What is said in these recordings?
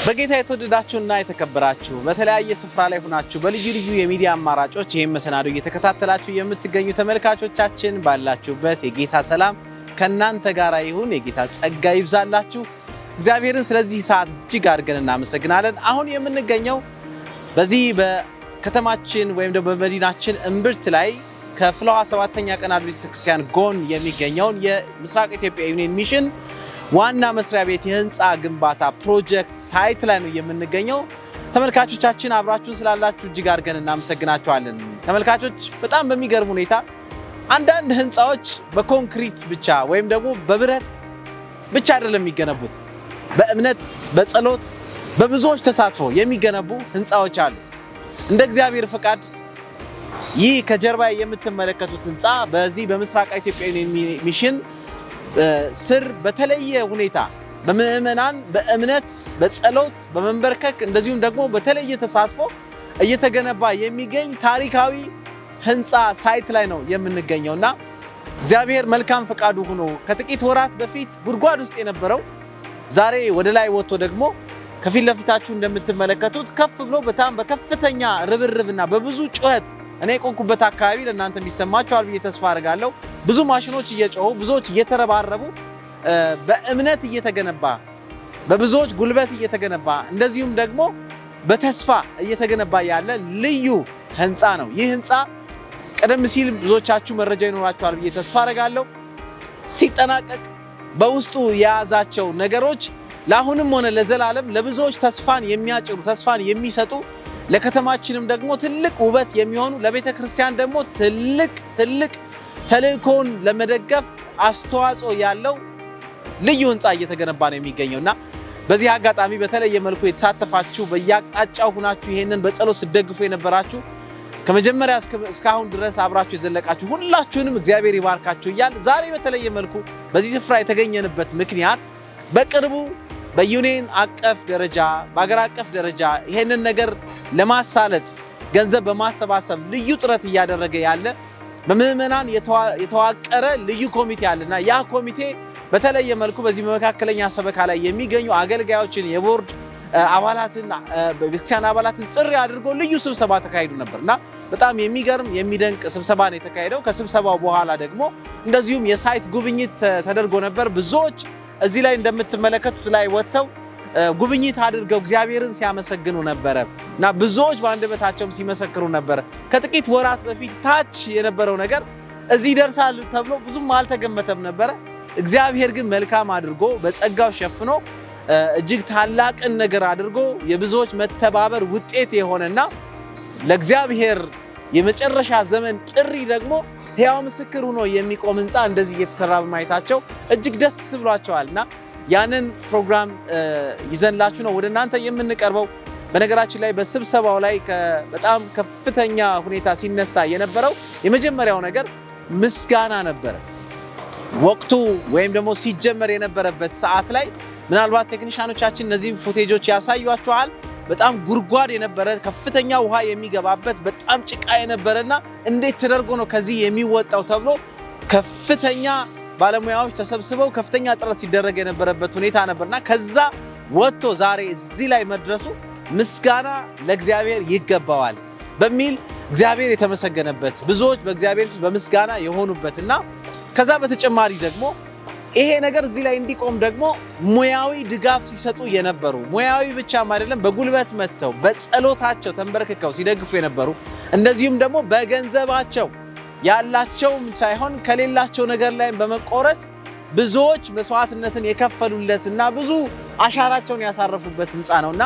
በጌታ የተወደዳችሁና የተከበራችሁ በተለያየ ስፍራ ላይ ሆናችሁ በልዩ ልዩ የሚዲያ አማራጮች ይሄን መሰናዶ እየተከታተላችሁ የምትገኙ ተመልካቾቻችን ባላችሁበት የጌታ ሰላም ከናንተ ጋር ይሁን። የጌታ ጸጋ ይብዛላችሁ። እግዚአብሔርን ስለዚህ ሰዓት እጅግ አድርገን እናመሰግናለን። አሁን የምንገኘው በዚህ በከተማችን ወይም ደግሞ በመዲናችን እምብርት ላይ ከፍልውሃ 7ኛ ቀን አድቬንቲስት ቤተክርስቲያን ጎን የሚገኘውን የምስራቅ ኢትዮጵያ ዩኒየን ሚሽን ዋና መስሪያ ቤት የህንፃ ግንባታ ፕሮጀክት ሳይት ላይ ነው የምንገኘው። ተመልካቾቻችን አብራችሁን ስላላችሁ እጅግ አድርገን እናመሰግናችኋለን። ተመልካቾች በጣም በሚገርም ሁኔታ አንዳንድ ህንፃዎች በኮንክሪት ብቻ ወይም ደግሞ በብረት ብቻ አይደለም የሚገነቡት፣ በእምነት በጸሎት በብዙዎች ተሳትፎ የሚገነቡ ህንፃዎች አሉ። እንደ እግዚአብሔር ፈቃድ ይህ ከጀርባ የምትመለከቱት ህንፃ በዚህ በምስራቅ ኢትዮጵያ ዩኒየን ሚሽን ስር በተለየ ሁኔታ በምእመናን በእምነት በጸሎት በመንበርከክ እንደዚሁም ደግሞ በተለየ ተሳትፎ እየተገነባ የሚገኝ ታሪካዊ ህንፃ ሳይት ላይ ነው የምንገኘውና እግዚአብሔር መልካም ፈቃዱ ሆኖ ከጥቂት ወራት በፊት ጉድጓድ ውስጥ የነበረው ዛሬ ወደ ላይ ወጥቶ ደግሞ ከፊት ለፊታችሁ እንደምትመለከቱት ከፍ ብሎ በጣም በከፍተኛ ርብርብና በብዙ ጩኸት እኔ ቆንኩበት አካባቢ ለእናንተ የሚሰማችኋል ብዬ ተስፋ አድርጋለሁ። ብዙ ማሽኖች እየጮሁ ብዙዎች እየተረባረቡ በእምነት እየተገነባ በብዙዎች ጉልበት እየተገነባ እንደዚሁም ደግሞ በተስፋ እየተገነባ ያለ ልዩ ህንፃ ነው። ይህ ህንፃ ቀደም ሲል ብዙዎቻችሁ መረጃ ይኖራችኋል ብዬ ተስፋ አድርጋለሁ። ሲጠናቀቅ በውስጡ የያዛቸው ነገሮች ለአሁንም ሆነ ለዘላለም ለብዙዎች ተስፋን የሚያጭሩ ተስፋን የሚሰጡ ለከተማችንም ደግሞ ትልቅ ውበት የሚሆኑ ለቤተ ክርስቲያን ደግሞ ትልቅ ተልእኮን ለመደገፍ አስተዋጽኦ ያለው ልዩ ህንፃ እየተገነባ ነው የሚገኘውና በዚህ አጋጣሚ በተለየ መልኩ የተሳተፋችሁ በየአቅጣጫው ሆናችሁ ይሄንን በጸሎት ስትደግፉ የነበራችሁ ከመጀመሪያ እስካሁን ድረስ አብራችሁ የዘለቃችሁ ሁላችሁንም እግዚአብሔር ይባርካችሁ እያል ዛሬ በተለየ መልኩ በዚህ ስፍራ የተገኘንበት ምክንያት በቅርቡ በዩኒየን አቀፍ ደረጃ በአገር አቀፍ ደረጃ ይሄንን ነገር ለማሳለጥ ገንዘብ በማሰባሰብ ልዩ ጥረት እያደረገ ያለ በምእመናን የተዋቀረ ልዩ ኮሚቴ አለና ያ ኮሚቴ በተለየ መልኩ በዚህ በመካከለኛ ሰበካ ላይ የሚገኙ አገልጋዮችን የቦርድ አባላትን በቤተክርስቲያን አባላትን ጥሪ አድርጎ ልዩ ስብሰባ ተካሂዱ ነበርና በጣም የሚገርም የሚደንቅ ስብሰባ ነው የተካሄደው። ከስብሰባው በኋላ ደግሞ እንደዚሁም የሳይት ጉብኝት ተደርጎ ነበር። ብዙዎች እዚህ ላይ እንደምትመለከቱት ላይ ወጥተው ጉብኝት አድርገው እግዚአብሔርን ሲያመሰግኑ ነበር እና ብዙዎች በአንደበታቸውም ሲመሰክሩ ነበር። ከጥቂት ወራት በፊት ታች የነበረው ነገር እዚህ ደርሳል ተብሎ ብዙም አልተገመተም ነበር። እግዚአብሔር ግን መልካም አድርጎ በጸጋው ሸፍኖ እጅግ ታላቅን ነገር አድርጎ የብዙዎች መተባበር ውጤት የሆነና ለእግዚአብሔር የመጨረሻ ዘመን ጥሪ ደግሞ ሕያው ምስክር ሆኖ የሚቆም ህንፃ እንደዚህ እየተሰራ በማየታቸው እጅግ ደስ ብሏቸዋልና ያንን ፕሮግራም ይዘንላችሁ ነው ወደ እናንተ የምንቀርበው። በነገራችን ላይ በስብሰባው ላይ በጣም ከፍተኛ ሁኔታ ሲነሳ የነበረው የመጀመሪያው ነገር ምስጋና ነበረ። ወቅቱ ወይም ደግሞ ሲጀመር የነበረበት ሰዓት ላይ ምናልባት ቴክኒሻኖቻችን እነዚህ ፉቴጆች ያሳዩአችኋል። በጣም ጉድጓድ የነበረ ከፍተኛ ውሃ የሚገባበት በጣም ጭቃ የነበረና እንዴት ተደርጎ ነው ከዚህ የሚወጣው ተብሎ ከፍተኛ ባለሙያዎች ተሰብስበው ከፍተኛ ጥረት ሲደረግ የነበረበት ሁኔታ ነበርና ከዛ ወጥቶ ዛሬ እዚህ ላይ መድረሱ ምስጋና ለእግዚአብሔር ይገባዋል በሚል እግዚአብሔር የተመሰገነበት ብዙዎች በእግዚአብሔር ፊት በምስጋና የሆኑበትና ከዛ በተጨማሪ ደግሞ ይሄ ነገር እዚህ ላይ እንዲቆም ደግሞ ሙያዊ ድጋፍ ሲሰጡ የነበሩ ሙያዊ ብቻም አይደለም በጉልበት መጥተው በጸሎታቸው ተንበርክከው ሲደግፉ የነበሩ እንደዚሁም ደግሞ በገንዘባቸው ያላቸውም ሳይሆን ከሌላቸው ነገር ላይ በመቆረስ ብዙዎች መስዋዕትነትን የከፈሉለትና ብዙ አሻራቸውን ያሳረፉበት ህንፃ ነውና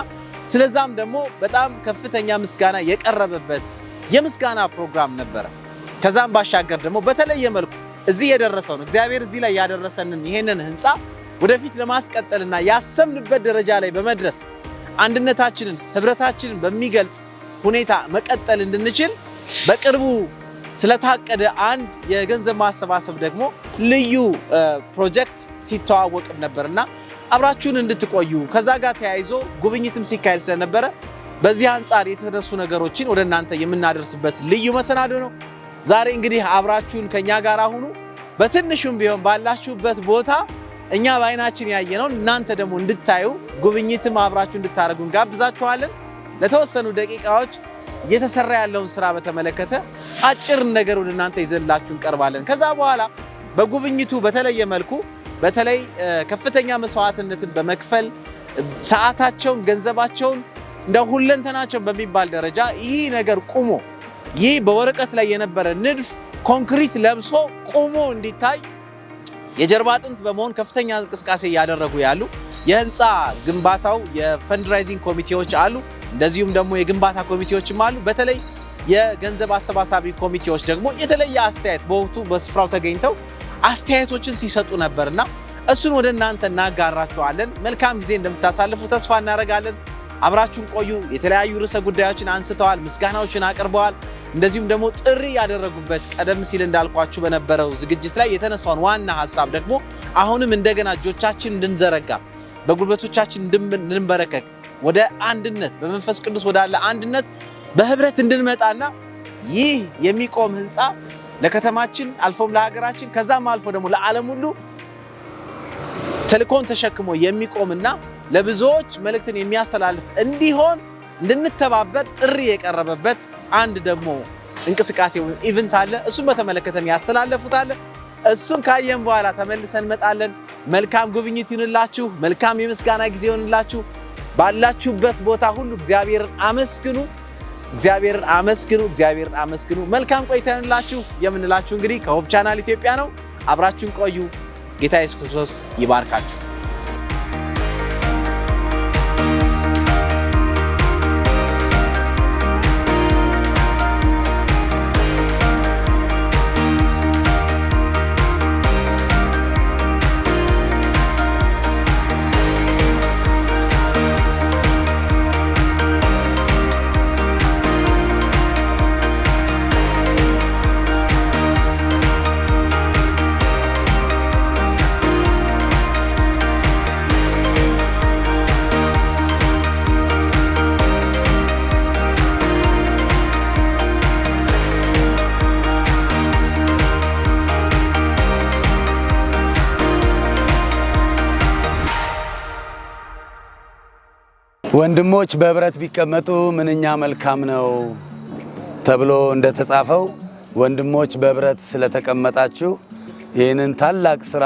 ስለዛም ደግሞ በጣም ከፍተኛ ምስጋና የቀረበበት የምስጋና ፕሮግራም ነበር። ከዛም ባሻገር ደግሞ በተለየ መልኩ እዚህ የደረሰውን እግዚአብሔር እዚህ ላይ ያደረሰንን ይሄንን ህንፃ ወደፊት ለማስቀጠልና ያሰብንበት ደረጃ ላይ በመድረስ አንድነታችንን ህብረታችንን በሚገልጽ ሁኔታ መቀጠል እንድንችል በቅርቡ ስለታቀደ አንድ የገንዘብ ማሰባሰብ ደግሞ ልዩ ፕሮጀክት ሲተዋወቅም ነበርና አብራችሁን እንድትቆዩ ከዛ ጋር ተያይዞ ጉብኝትም ሲካሄድ ስለነበረ በዚህ አንፃር የተነሱ ነገሮችን ወደ እናንተ የምናደርስበት ልዩ መሰናዶ ነው። ዛሬ እንግዲህ አብራችሁን ከኛ ጋር ሁኑ። በትንሹም ቢሆን ባላችሁበት ቦታ እኛ ባይናችን ያየነው እናንተ ደግሞ እንድታዩ ጉብኝትም አብራችሁ እንድታረጉን ጋብዛችኋለን። ለተወሰኑ ደቂቃዎች እየተሰራ ያለውን ስራ በተመለከተ አጭር ነገር ወደ እናንተ ይዘንላችሁ እንቀርባለን። ከዛ በኋላ በጉብኝቱ በተለየ መልኩ በተለይ ከፍተኛ መስዋዕትነትን በመክፈል ሰዓታቸውን ገንዘባቸውን እንደ ሁለንተናቸው በሚባል ደረጃ ይህ ነገር ቆሞ ይህ በወረቀት ላይ የነበረ ንድፍ ኮንክሪት ለብሶ ቆሞ እንዲታይ የጀርባ አጥንት በመሆን ከፍተኛ እንቅስቃሴ ያደረጉ ያሉ የህንፃ ግንባታው የፈንድራይዚንግ ኮሚቴዎች አሉ። እንደዚሁም ደግሞ የግንባታ ኮሚቴዎችም አሉ። በተለይ የገንዘብ አሰባሳቢ ኮሚቴዎች ደግሞ የተለየ አስተያየት በወቅቱ በስፍራው ተገኝተው አስተያየቶችን ሲሰጡ ነበርና እሱን ወደ እናንተ እናጋራችኋለን። መልካም ጊዜ እንደምታሳልፉ ተስፋ እናደርጋለን። አብራችሁን ቆዩ። የተለያዩ ርዕሰ ጉዳዮችን አንስተዋል፣ ምስጋናዎችን አቅርበዋል። እንደዚሁም ደግሞ ጥሪ ያደረጉበት ቀደም ሲል እንዳልኳችሁ በነበረው ዝግጅት ላይ የተነሳውን ዋና ሐሳብ ደግሞ አሁንም እንደገና እጆቻችን እንድንዘረጋ በጉልበቶቻችን እንድንበረከክ ወደ አንድነት በመንፈስ ቅዱስ ወዳለ አንድነት በህብረት እንድንመጣና ይህ የሚቆም ህንፃ ለከተማችን አልፎም ለሀገራችን ከዛም አልፎ ደግሞ ለዓለም ሁሉ ተልኮን ተሸክሞ የሚቆምና ለብዙዎች መልእክትን የሚያስተላልፍ እንዲሆን እንድንተባበር ጥሪ የቀረበበት አንድ ደግሞ እንቅስቃሴ ወይ ኢቨንት አለ። እሱን በተመለከተም ያስተላለፉት አለ። እሱን ካየን በኋላ ተመልሰን እንመጣለን። መልካም ጉብኝት ይሁንላችሁ። መልካም የምስጋና ጊዜ ይሁንላችሁ። ባላችሁበት ቦታ ሁሉ እግዚአብሔርን አመስግኑ፣ እግዚአብሔርን አመስግኑ፣ እግዚአብሔርን አመስግኑ። መልካም ቆይታ ይሁንላችሁ የምንላችሁ እንግዲህ ከሆፕ ቻናል ኢትዮጵያ ነው። አብራችሁን ቆዩ። ጌታ ኢየሱስ ክርስቶስ ይባርካችሁ። ወንድሞች በህብረት ቢቀመጡ ምንኛ መልካም ነው ተብሎ እንደተጻፈው ወንድሞች በህብረት ስለተቀመጣችሁ ይህንን ታላቅ ስራ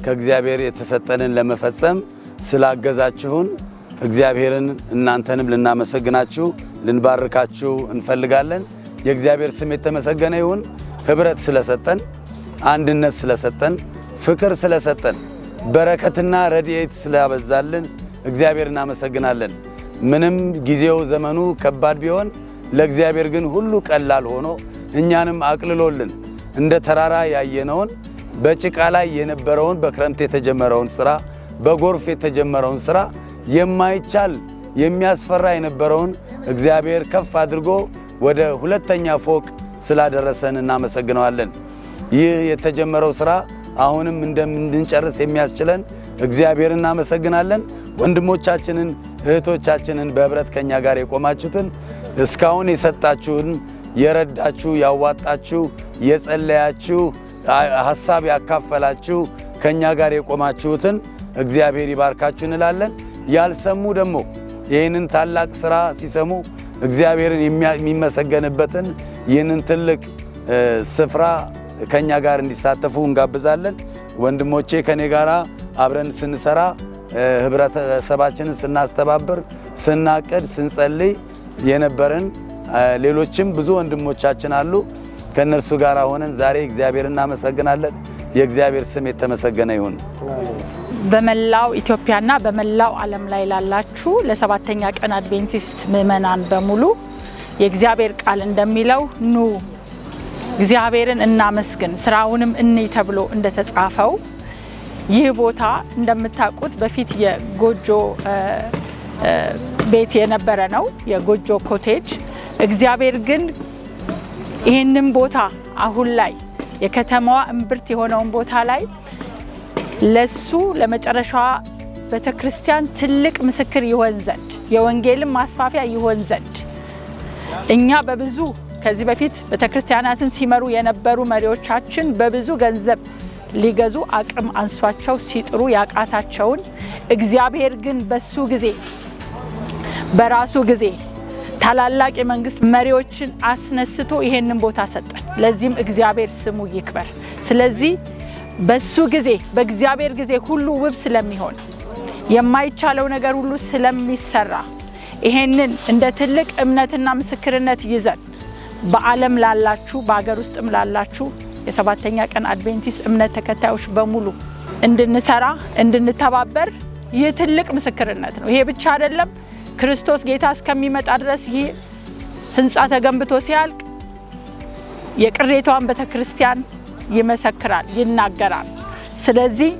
ከእግዚአብሔር የተሰጠንን ለመፈጸም ስላገዛችሁን እግዚአብሔርን እናንተንም ልናመሰግናችሁ ልንባርካችሁ እንፈልጋለን። የእግዚአብሔር ስም የተመሰገነ ይሁን። ህብረት ስለሰጠን፣ አንድነት ስለሰጠን፣ ፍቅር ስለሰጠን፣ በረከትና ረድኤት ስላበዛልን እግዚአብሔር እናመሰግናለን። ምንም ጊዜው ዘመኑ ከባድ ቢሆን ለእግዚአብሔር ግን ሁሉ ቀላል ሆኖ እኛንም አቅልሎልን እንደ ተራራ ያየነውን በጭቃ ላይ የነበረውን በክረምት የተጀመረውን ስራ በጎርፍ የተጀመረውን ስራ የማይቻል የሚያስፈራ የነበረውን እግዚአብሔር ከፍ አድርጎ ወደ ሁለተኛ ፎቅ ስላደረሰን እናመሰግነዋለን። ይህ የተጀመረው ስራ አሁንም እንደምንጨርስ የሚያስችለን እግዚአብሔር እናመሰግናለን። ወንድሞቻችንን እህቶቻችንን በህብረት ከኛ ጋር የቆማችሁትን እስካሁን የሰጣችሁን የረዳችሁ ያዋጣችሁ የጸለያችሁ ሐሳብ ያካፈላችሁ ከኛ ጋር የቆማችሁትን እግዚአብሔር ይባርካችሁ እንላለን። ያልሰሙ ደግሞ ይህንን ታላቅ ስራ ሲሰሙ እግዚአብሔርን የሚመሰገንበትን ይህንን ትልቅ ስፍራ ከኛ ጋር እንዲሳተፉ እንጋብዛለን። ወንድሞቼ ከኔ ጋራ አብረን ስንሰራ ህብረተሰባችንን ስናስተባብር ስናቀድ ስንጸልይ የነበረን ሌሎችም ብዙ ወንድሞቻችን አሉ። ከነርሱ ጋር ሆነን ዛሬ እግዚአብሔርን እናመሰግናለን። የእግዚአብሔር ስም የተመሰገነ ይሁን። በመላው ኢትዮጵያና በመላው ዓለም ላይ ላላችሁ ለሰባተኛ ቀን አድቬንቲስት ምእመናን በሙሉ የእግዚአብሔር ቃል እንደሚለው ኑ እግዚአብሔርን እናመስግን ስራውንም እንይ ተብሎ እንደተጻፈው ይህ ቦታ እንደምታውቁት በፊት የጎጆ ቤት የነበረ ነው፣ የጎጆ ኮቴጅ። እግዚአብሔር ግን ይህንን ቦታ አሁን ላይ የከተማዋ እምብርት የሆነውን ቦታ ላይ ለሱ ለመጨረሻዋ ቤተክርስቲያን ትልቅ ምስክር ይሆን ዘንድ የወንጌልን ማስፋፊያ ይሆን ዘንድ እኛ በብዙ ከዚህ በፊት ቤተክርስቲያናትን ሲመሩ የነበሩ መሪዎቻችን በብዙ ገንዘብ ሊገዙ አቅም አንሷቸው ሲጥሩ ያቃታቸውን እግዚአብሔር ግን በሱ ጊዜ በራሱ ጊዜ ታላላቅ የመንግስት መሪዎችን አስነስቶ ይሄንን ቦታ ሰጠን። ለዚህም እግዚአብሔር ስሙ ይክበር። ስለዚህ በሱ ጊዜ በእግዚአብሔር ጊዜ ሁሉ ውብ ስለሚሆን የማይቻለው ነገር ሁሉ ስለሚሰራ ይሄንን እንደ ትልቅ እምነትና ምስክርነት ይዘን በዓለም ላላችሁ በአገር ውስጥም ላላችሁ የሰባተኛ ቀን አድቬንቲስት እምነት ተከታዮች በሙሉ እንድንሰራ እንድንተባበር ይህ ትልቅ ምስክርነት ነው። ይሄ ብቻ አይደለም። ክርስቶስ ጌታ እስከሚመጣ ድረስ ይህ ህንጻ ተገንብቶ ሲያልቅ የቅሬታዋን ቤተክርስቲያን ይመሰክራል፣ ይናገራል። ስለዚህ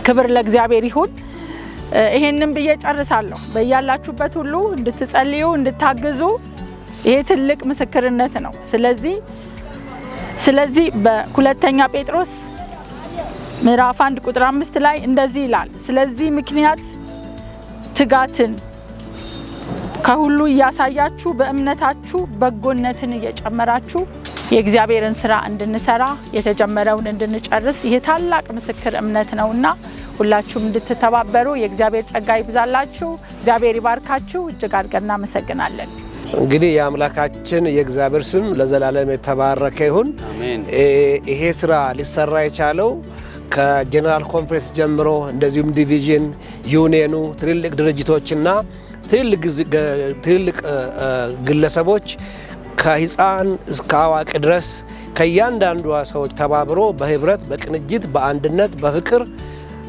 ክብር ለእግዚአብሔር ይሁን። ይሄንን ብዬ ጨርሳለሁ። በያላችሁበት ሁሉ እንድትጸልዩ እንድታግዙ ይሄ ትልቅ ምስክርነት ነው። ስለዚህ በሁለተኛ ጴጥሮስ ምዕራፍ 1 ቁጥር 5 ላይ እንደዚህ ይላል፣ ስለዚህ ምክንያት ትጋትን ከሁሉ እያሳያችሁ በእምነታችሁ በጎነትን እየጨመራችሁ የእግዚአብሔርን ስራ እንድንሰራ የተጀመረውን እንድንጨርስ ይህ ታላቅ ምስክር እምነት ነውና ሁላችሁም እንድትተባበሩ የእግዚአብሔር ጸጋ ይብዛላችሁ። እግዚአብሔር ይባርካችሁ። እጅግ አድርገን እናመሰግናለን። እንግዲህ የአምላካችን የእግዚአብሔር ስም ለዘላለም የተባረከ ይሁን። አሜን። ይሄ ስራ ሊሰራ የቻለው ከጀነራል ኮንፈረንስ ጀምሮ እንደዚሁም ዲቪዥን ዩኒየኑ ትልልቅ ድርጅቶችና ትልልቅ ግለሰቦች ከህፃን እስከ አዋቂ ድረስ ከእያንዳንዱ ሰዎች ተባብሮ በህብረት በቅንጅት በአንድነት በፍቅር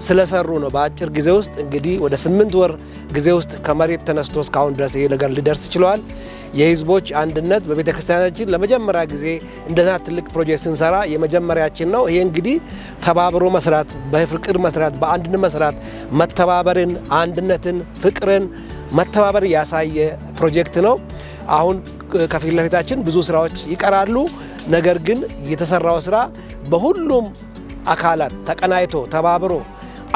ስለሰሩ ነው። በአጭር ጊዜ ውስጥ እንግዲህ ወደ 8 ወር ጊዜ ውስጥ ከመሬት ተነስቶ እስካሁን ድረስ ይሄ ነገር ሊደርስ ችሏል። የህዝቦች አንድነት በቤተ ክርስቲያናችን ለመጀመሪያ ጊዜ እንደዛ ትልቅ ፕሮጀክት ስንሰራ የመጀመሪያችን ነው። ይሄ እንግዲህ ተባብሮ መስራት፣ በፍቅር መስራት፣ በአንድነት መስራት፣ መተባበርን፣ አንድነትን፣ ፍቅርን፣ መተባበር ያሳየ ፕሮጀክት ነው። አሁን ከፊት ለፊታችን ብዙ ስራዎች ይቀራሉ። ነገር ግን የተሰራው ስራ በሁሉም አካላት ተቀናይቶ ተባብሮ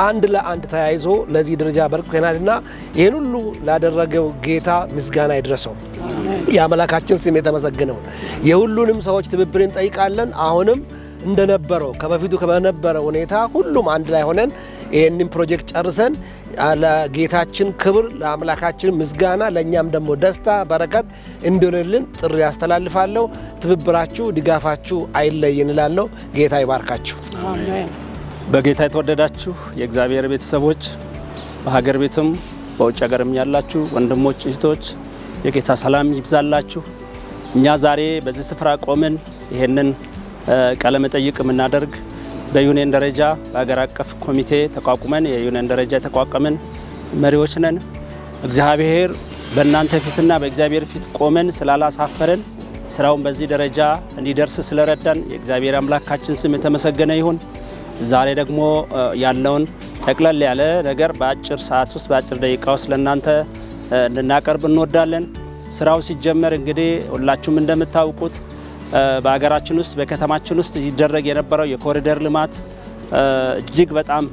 አንድ ለአንድ ተያይዞ ለዚህ ደረጃ በርክተናልና ይህን ሁሉ ላደረገው ጌታ ምስጋና ይድረሰው። የአምላካችን ስም የተመሰገነው። የሁሉንም ሰዎች ትብብር እንጠይቃለን። አሁንም እንደነበረው ከበፊቱ ከነበረው ሁኔታ ሁሉም አንድ ላይ ሆነን ይህንን ፕሮጀክት ጨርሰን ለጌታችን ክብር ለአምላካችን ምስጋና ለእኛም ደግሞ ደስታ በረከት እንዲሆንልን ጥሪ ያስተላልፋለሁ። ትብብራችሁ ድጋፋችሁ አይለየን እላለሁ። ጌታ ይባርካችሁ። አሜን። በጌታ የተወደዳችሁ የእግዚአብሔር ቤተሰቦች በሀገር ቤትም በውጭ ሀገርም ያላችሁ ወንድሞች እህቶች የጌታ ሰላም ይብዛላችሁ። እኛ ዛሬ በዚህ ስፍራ ቆመን ይሄንን ቃለ መጠይቅ የምናደርግ በዩኒየን ደረጃ በሀገር አቀፍ ኮሚቴ ተቋቁመን የዩኒየን ደረጃ የተቋቋመን መሪዎች ነን። እግዚአብሔር በእናንተ ፊትና በእግዚአብሔር ፊት ቆመን ስላላሳፈረን ስራውን በዚህ ደረጃ እንዲደርስ ስለረዳን የእግዚአብሔር አምላካችን ስም የተመሰገነ ይሁን። ዛሬ ደግሞ ያለውን ጠቅለል ያለ ነገር በአጭር ሰዓት ውስጥ በአጭር ደቂቃ ውስጥ ለእናንተ ልናቀርብ እንወዳለን። ስራው ሲጀመር እንግዲህ ሁላችሁም እንደምታውቁት በሀገራችን ውስጥ በከተማችን ውስጥ ይደረግ የነበረው የኮሪደር ልማት እጅግ በጣም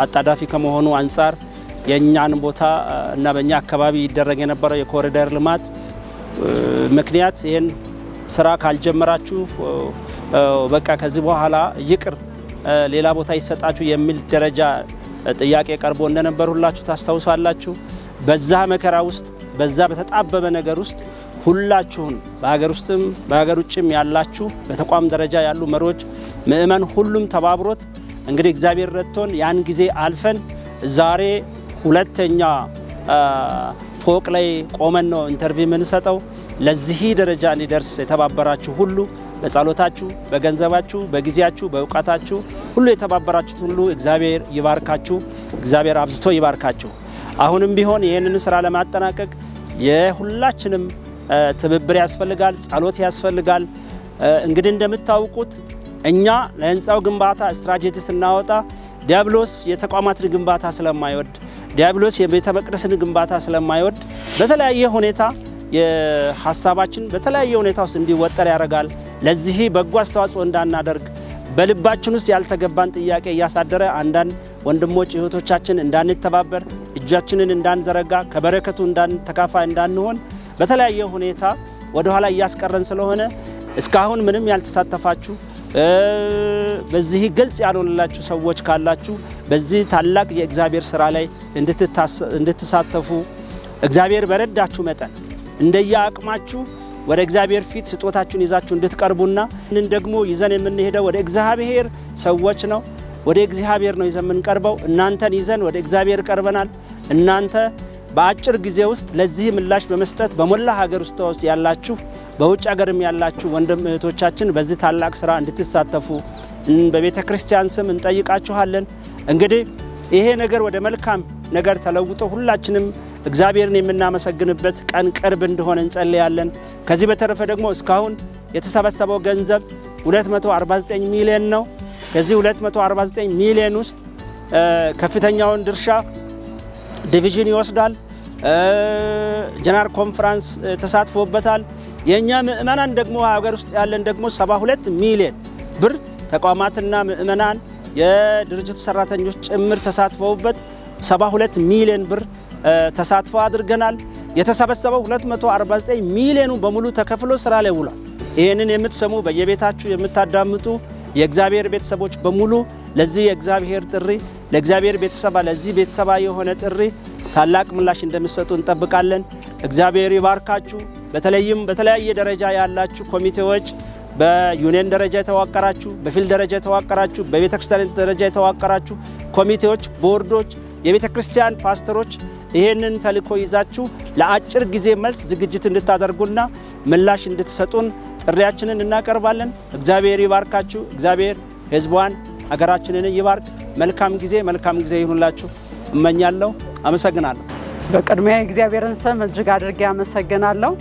አጣዳፊ ከመሆኑ አንጻር የኛን ቦታ እና በእኛ አካባቢ ይደረግ የነበረው የኮሪደር ልማት ምክንያት ይህን ስራ ካልጀመራችሁ በቃ ከዚህ በኋላ ይቅር ሌላ ቦታ ይሰጣችሁ የሚል ደረጃ ጥያቄ ቀርቦ እንደነበር ሁላችሁ ታስታውሳላችሁ። በዛ መከራ ውስጥ በዛ በተጣበበ ነገር ውስጥ ሁላችሁን በሀገር ውስጥም በሀገር ውጭም ያላችሁ በተቋም ደረጃ ያሉ መሪዎች፣ ምእመን ሁሉም ተባብሮት እንግዲህ እግዚአብሔር ረድቶን ያን ጊዜ አልፈን ዛሬ ሁለተኛ ፎቅ ላይ ቆመን ነው ኢንተርቪው የምንሰጠው። ለዚህ ደረጃ እንዲደርስ የተባበራችሁ ሁሉ በጸሎታችሁ፣ በገንዘባችሁ፣ በጊዜያችሁ፣ በእውቀታችሁ ሁሉ የተባበራችሁት ሁሉ እግዚአብሔር ይባርካችሁ። እግዚአብሔር አብዝቶ ይባርካችሁ። አሁንም ቢሆን ይህንን ስራ ለማጠናቀቅ የሁላችንም ትብብር ያስፈልጋል፣ ጸሎት ያስፈልጋል። እንግዲህ እንደምታውቁት እኛ ለህንፃው ግንባታ ስትራቴጂ ስናወጣ ዲያብሎስ የተቋማትን ግንባታ ስለማይወድ፣ ዲያብሎስ የቤተ መቅደስን ግንባታ ስለማይወድ በተለያየ ሁኔታ የሐሳባችን በተለያየ ሁኔታ ውስጥ እንዲወጠር ያደርጋል። ለዚህ በጎ አስተዋጽኦ እንዳናደርግ በልባችን ውስጥ ያልተገባን ጥያቄ እያሳደረ አንዳንድ ወንድሞች እህቶቻችን እንዳንተባበር እጃችንን እንዳንዘረጋ ከበረከቱ ተካፋይ እንዳንሆን በተለያየ ሁኔታ ወደ ኋላ እያስቀረን ስለሆነ እስካሁን ምንም ያልተሳተፋችሁ በዚህ ግልጽ ያልሆነላችሁ ሰዎች ካላችሁ በዚህ ታላቅ የእግዚአብሔር ስራ ላይ እንድትሳተፉ እግዚአብሔር በረዳችሁ መጠን እንደየአቅማችሁ ወደ እግዚአብሔር ፊት ስጦታችሁን ይዛችሁ እንድትቀርቡና እንን ደግሞ ይዘን የምንሄደው ወደ እግዚአብሔር ሰዎች ነው። ወደ እግዚአብሔር ነው ይዘን የምንቀርበው። እናንተን ይዘን ወደ እግዚአብሔር ቀርበናል። እናንተ በአጭር ጊዜ ውስጥ ለዚህ ምላሽ በመስጠት በሞላ ሀገር ውስጥ ያላችሁ በውጭ ሀገርም ያላችሁ ወንድም እህቶቻችን በዚህ ታላቅ ስራ እንድትሳተፉ በቤተ ክርስቲያን ስም እንጠይቃችኋለን። እንግዲህ ይሄ ነገር ወደ መልካም ነገር ተለውጦ ሁላችንም እግዚአብሔርን የምናመሰግንበት ቀን ቅርብ እንደሆነ እንጸልያለን። ከዚህ በተረፈ ደግሞ እስካሁን የተሰበሰበው ገንዘብ 249 ሚሊዮን ነው። ከዚህ 249 ሚሊዮን ውስጥ ከፍተኛውን ድርሻ ዲቪዥን ይወስዳል። ጀነራል ኮንፈረንስ ተሳትፎበታል። የኛ ምእመናን ደግሞ ሀገር ውስጥ ያለን ደግሞ 72 ሚሊዮን ብር ተቋማትና ምእመናን የድርጅቱ ሰራተኞች ጭምር ተሳትፈውበት 72 ሚሊዮን ብር ተሳትፎ አድርገናል። የተሰበሰበው 249 ሚሊዮኑ በሙሉ ተከፍሎ ስራ ላይ ውሏል። ይህንን የምትሰሙ በየቤታችሁ የምታዳምጡ የእግዚአብሔር ቤተሰቦች በሙሉ ለዚህ የእግዚአብሔር ጥሪ ለእግዚአብሔር ቤተሰባ ለዚህ ቤተሰባ የሆነ ጥሪ ታላቅ ምላሽ እንደምትሰጡ እንጠብቃለን። እግዚአብሔር ይባርካችሁ። በተለይም በተለያየ ደረጃ ያላችሁ ኮሚቴዎች በዩኒየን ደረጃ የተዋቀራችሁ፣ በፊልድ ደረጃ የተዋቀራችሁ፣ በቤተክርስቲያን ደረጃ የተዋቀራችሁ ኮሚቴዎች፣ ቦርዶች፣ የቤተክርስቲያን ፓስተሮች ይሄንን ተልእኮ ይዛችሁ ለአጭር ጊዜ መልስ ዝግጅት እንድታደርጉና ምላሽ እንድትሰጡን ጥሪያችንን እናቀርባለን። እግዚአብሔር ይባርካችሁ። እግዚአብሔር ሕዝቧን ሀገራችንን ይባርክ። መልካም ጊዜ ይሁንላችሁ እመኛለሁ። አመሰግናለሁ። በቅድሚያ የእግዚአብሔርን ስም እጅግ አድርጌ አመሰግናለሁ።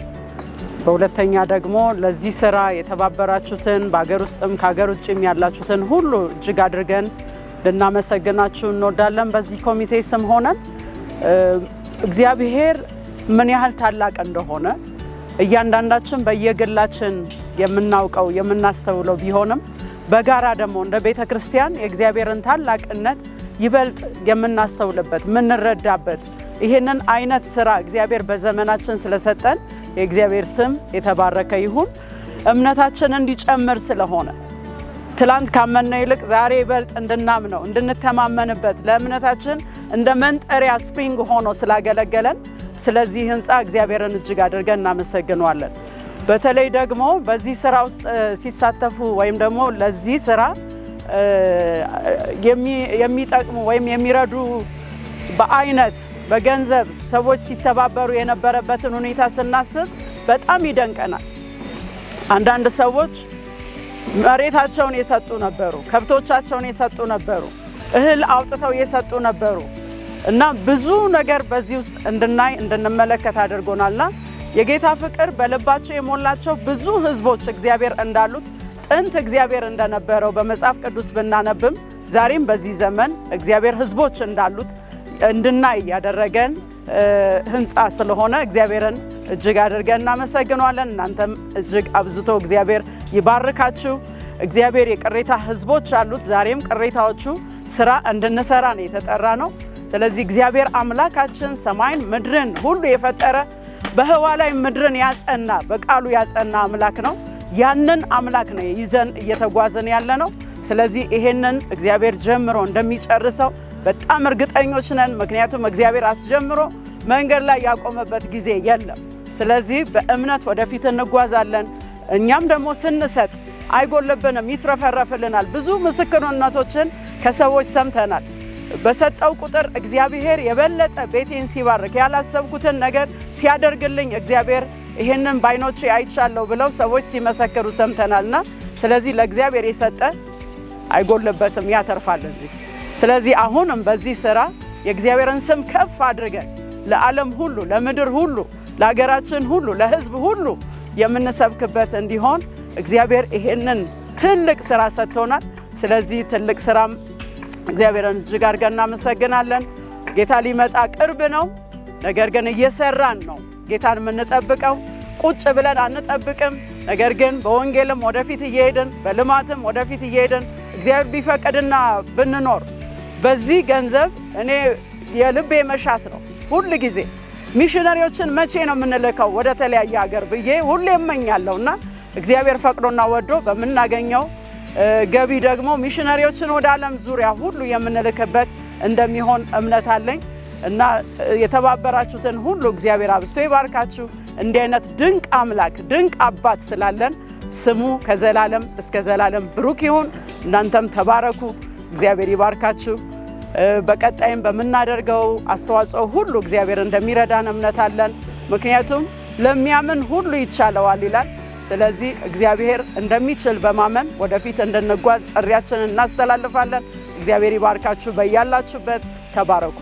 በሁለተኛ ደግሞ ለዚህ ስራ የተባበራችሁትን በአገር ውስጥም ከሀገር ውጭም ያላችሁትን ሁሉ እጅግ አድርገን ልናመሰግናችሁ እንወዳለን። በዚህ ኮሚቴ ስም ሆነን እግዚአብሔር ምን ያህል ታላቅ እንደሆነ እያንዳንዳችን በየግላችን የምናውቀው የምናስተውለው ቢሆንም በጋራ ደግሞ እንደ ቤተ ክርስቲያን የእግዚአብሔርን ታላቅነት ይበልጥ የምናስተውልበት የምንረዳበት ይህንን አይነት ስራ እግዚአብሔር በዘመናችን ስለሰጠን የእግዚአብሔር ስም የተባረከ ይሁን። እምነታችን እንዲጨምር ስለሆነ ትላንት ካመነው ይልቅ ዛሬ ይበልጥ እንድናምነው እንድንተማመንበት ለእምነታችን እንደ መንጠሪያ ስፕሪንግ ሆኖ ስላገለገለን ስለዚህ ህንፃ እግዚአብሔርን እጅግ አድርገን እናመሰግነዋለን። በተለይ ደግሞ በዚህ ስራ ውስጥ ሲሳተፉ ወይም ደግሞ ለዚህ ስራ የሚጠቅሙ ወይም የሚረዱ በአይነት በገንዘብ ሰዎች ሲተባበሩ የነበረበትን ሁኔታ ስናስብ በጣም ይደንቀናል። አንዳንድ ሰዎች መሬታቸውን የሰጡ ነበሩ፣ ከብቶቻቸውን የሰጡ ነበሩ፣ እህል አውጥተው የሰጡ ነበሩ እና ብዙ ነገር በዚህ ውስጥ እንድናይ እንድንመለከት አድርጎናልና የጌታ ፍቅር በልባቸው የሞላቸው ብዙ ህዝቦች እግዚአብሔር እንዳሉት ጥንት እግዚአብሔር እንደነበረው በመጽሐፍ ቅዱስ ብናነብም ዛሬም በዚህ ዘመን እግዚአብሔር ህዝቦች እንዳሉት እንድናይ ያደረገን ህንፃ ስለሆነ እግዚአብሔርን እጅግ አድርገን እናመሰግናለን። እናንተም እጅግ አብዝቶ እግዚአብሔር ይባርካችሁ። እግዚአብሔር የቅሬታ ህዝቦች አሉት። ዛሬም ቅሬታዎቹ ስራ እንድንሰራ ነው የተጠራ ነው። ስለዚህ እግዚአብሔር አምላካችን ሰማይን ምድርን ሁሉ የፈጠረ በህዋ ላይ ምድርን ያጸና በቃሉ ያጸና አምላክ ነው። ያንን አምላክ ነው ይዘን እየተጓዘን ያለ ነው። ስለዚህ ይሄንን እግዚአብሔር ጀምሮ እንደሚጨርሰው በጣም እርግጠኞች ነን። ምክንያቱም እግዚአብሔር አስጀምሮ መንገድ ላይ ያቆመበት ጊዜ የለም። ስለዚህ በእምነት ወደፊት እንጓዛለን። እኛም ደግሞ ስንሰጥ አይጎልብንም፣ ይትረፈረፍልናል። ብዙ ምስክርነቶችን ከሰዎች ሰምተናል። በሰጠው ቁጥር እግዚአብሔር የበለጠ ቤቴን ሲባርክ ያላሰብኩትን ነገር ሲያደርግልኝ እግዚአብሔር ይሄንን ባይኖቼ አይቻለሁ ብለው ሰዎች ሲመሰክሩ ሰምተናልና ስለዚህ ለእግዚአብሔር የሰጠ አይጎልበትም፣ ያተርፋል እንጂ። ስለዚህ አሁንም በዚህ ስራ የእግዚአብሔርን ስም ከፍ አድርገን ለዓለም ሁሉ ለምድር ሁሉ ለሀገራችን ሁሉ ለህዝብ ሁሉ የምንሰብክበት እንዲሆን እግዚአብሔር ይሄንን ትልቅ ስራ ሰጥቶናል። ስለዚህ ትልቅ ስራም እግዚአብሔርን እጅግ አድርገን እናመሰግናለን። ጌታ ሊመጣ ቅርብ ነው። ነገር ግን እየሰራን ነው ጌታን የምንጠብቀው። ቁጭ ብለን አንጠብቅም። ነገር ግን በወንጌልም ወደፊት እየሄድን በልማትም ወደፊት እየሄድን እግዚአብሔር ቢፈቅድና ብንኖር በዚህ ገንዘብ እኔ የልቤ መሻት ነው ሁሉ ጊዜ ሚሽነሪዎችን መቼ ነው የምንልከው ወደ ተለያየ ሀገር ብዬ ሁሌ እመኛለሁና እግዚአብሔር ፈቅዶና ወዶ በምናገኘው ገቢ ደግሞ ሚሽነሪዎችን ወደ ዓለም ዙሪያ ሁሉ የምንልክበት እንደሚሆን እምነት አለኝ እና የተባበራችሁትን ሁሉ እግዚአብሔር አብዝቶ ይባርካችሁ። እንዲህ አይነት ድንቅ አምላክ ድንቅ አባት ስላለን ስሙ ከዘላለም እስከ ዘላለም ብሩክ ይሁን። እናንተም ተባረኩ፣ እግዚአብሔር ይባርካችሁ። በቀጣይም በመናደርገው አስተዋጽኦ ሁሉ እግዚአብሔር እንደሚረዳን እምነት አለን። ምክንያቱም ለሚያምን ሁሉ ይቻለዋል ይላል። ስለዚህ እግዚአብሔር እንደሚችል በማመን ወደፊት እንድንጓዝ ጥሪያችንን እናስተላልፋለን። እግዚአብሔር ይባርካችሁ። በያላችሁበት ተባረኩ።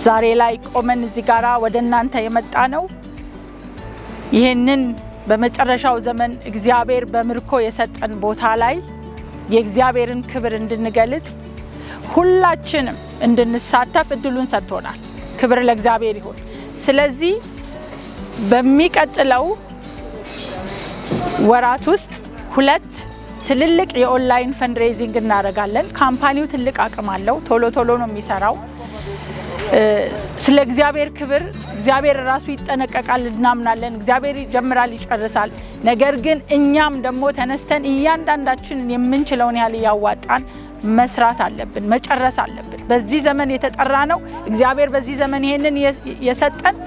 ዛሬ ላይ ቆመን እዚህ ጋራ ወደ እናንተ የመጣ ነው ይሄንን በመጨረሻው ዘመን እግዚአብሔር በምርኮ የሰጠን ቦታ ላይ የእግዚአብሔርን ክብር እንድንገልጽ ሁላችንም እንድንሳተፍ እድሉን ሰጥቶናል። ክብር ለእግዚአብሔር ይሁን። ስለዚህ በሚቀጥለው ወራት ውስጥ 2 ትልልቅ የኦንላይን ፈንድሬዚንግ እናደርጋለን። ካምፓኒው ትልቅ አቅም አለው። ቶሎ ነው የሚሰራው። ስለ እግዚአብሔር ክብር እግዚአብሔር ራሱ ይጠነቀቃል እናምናለን። እግዚአብሔር ይጀምራል ይጨርሳል። ነገር ግን እኛም ደግሞ ተነስተን እያንዳንዳችን የምንችለውን ያህል ያዋጣን መስራት አለብን፣ መጨረስ አለብን። በዚህ ዘመን የተጠራ ነው እግዚአብሔር በዚህ ዘመን ይሄንን የሰጠን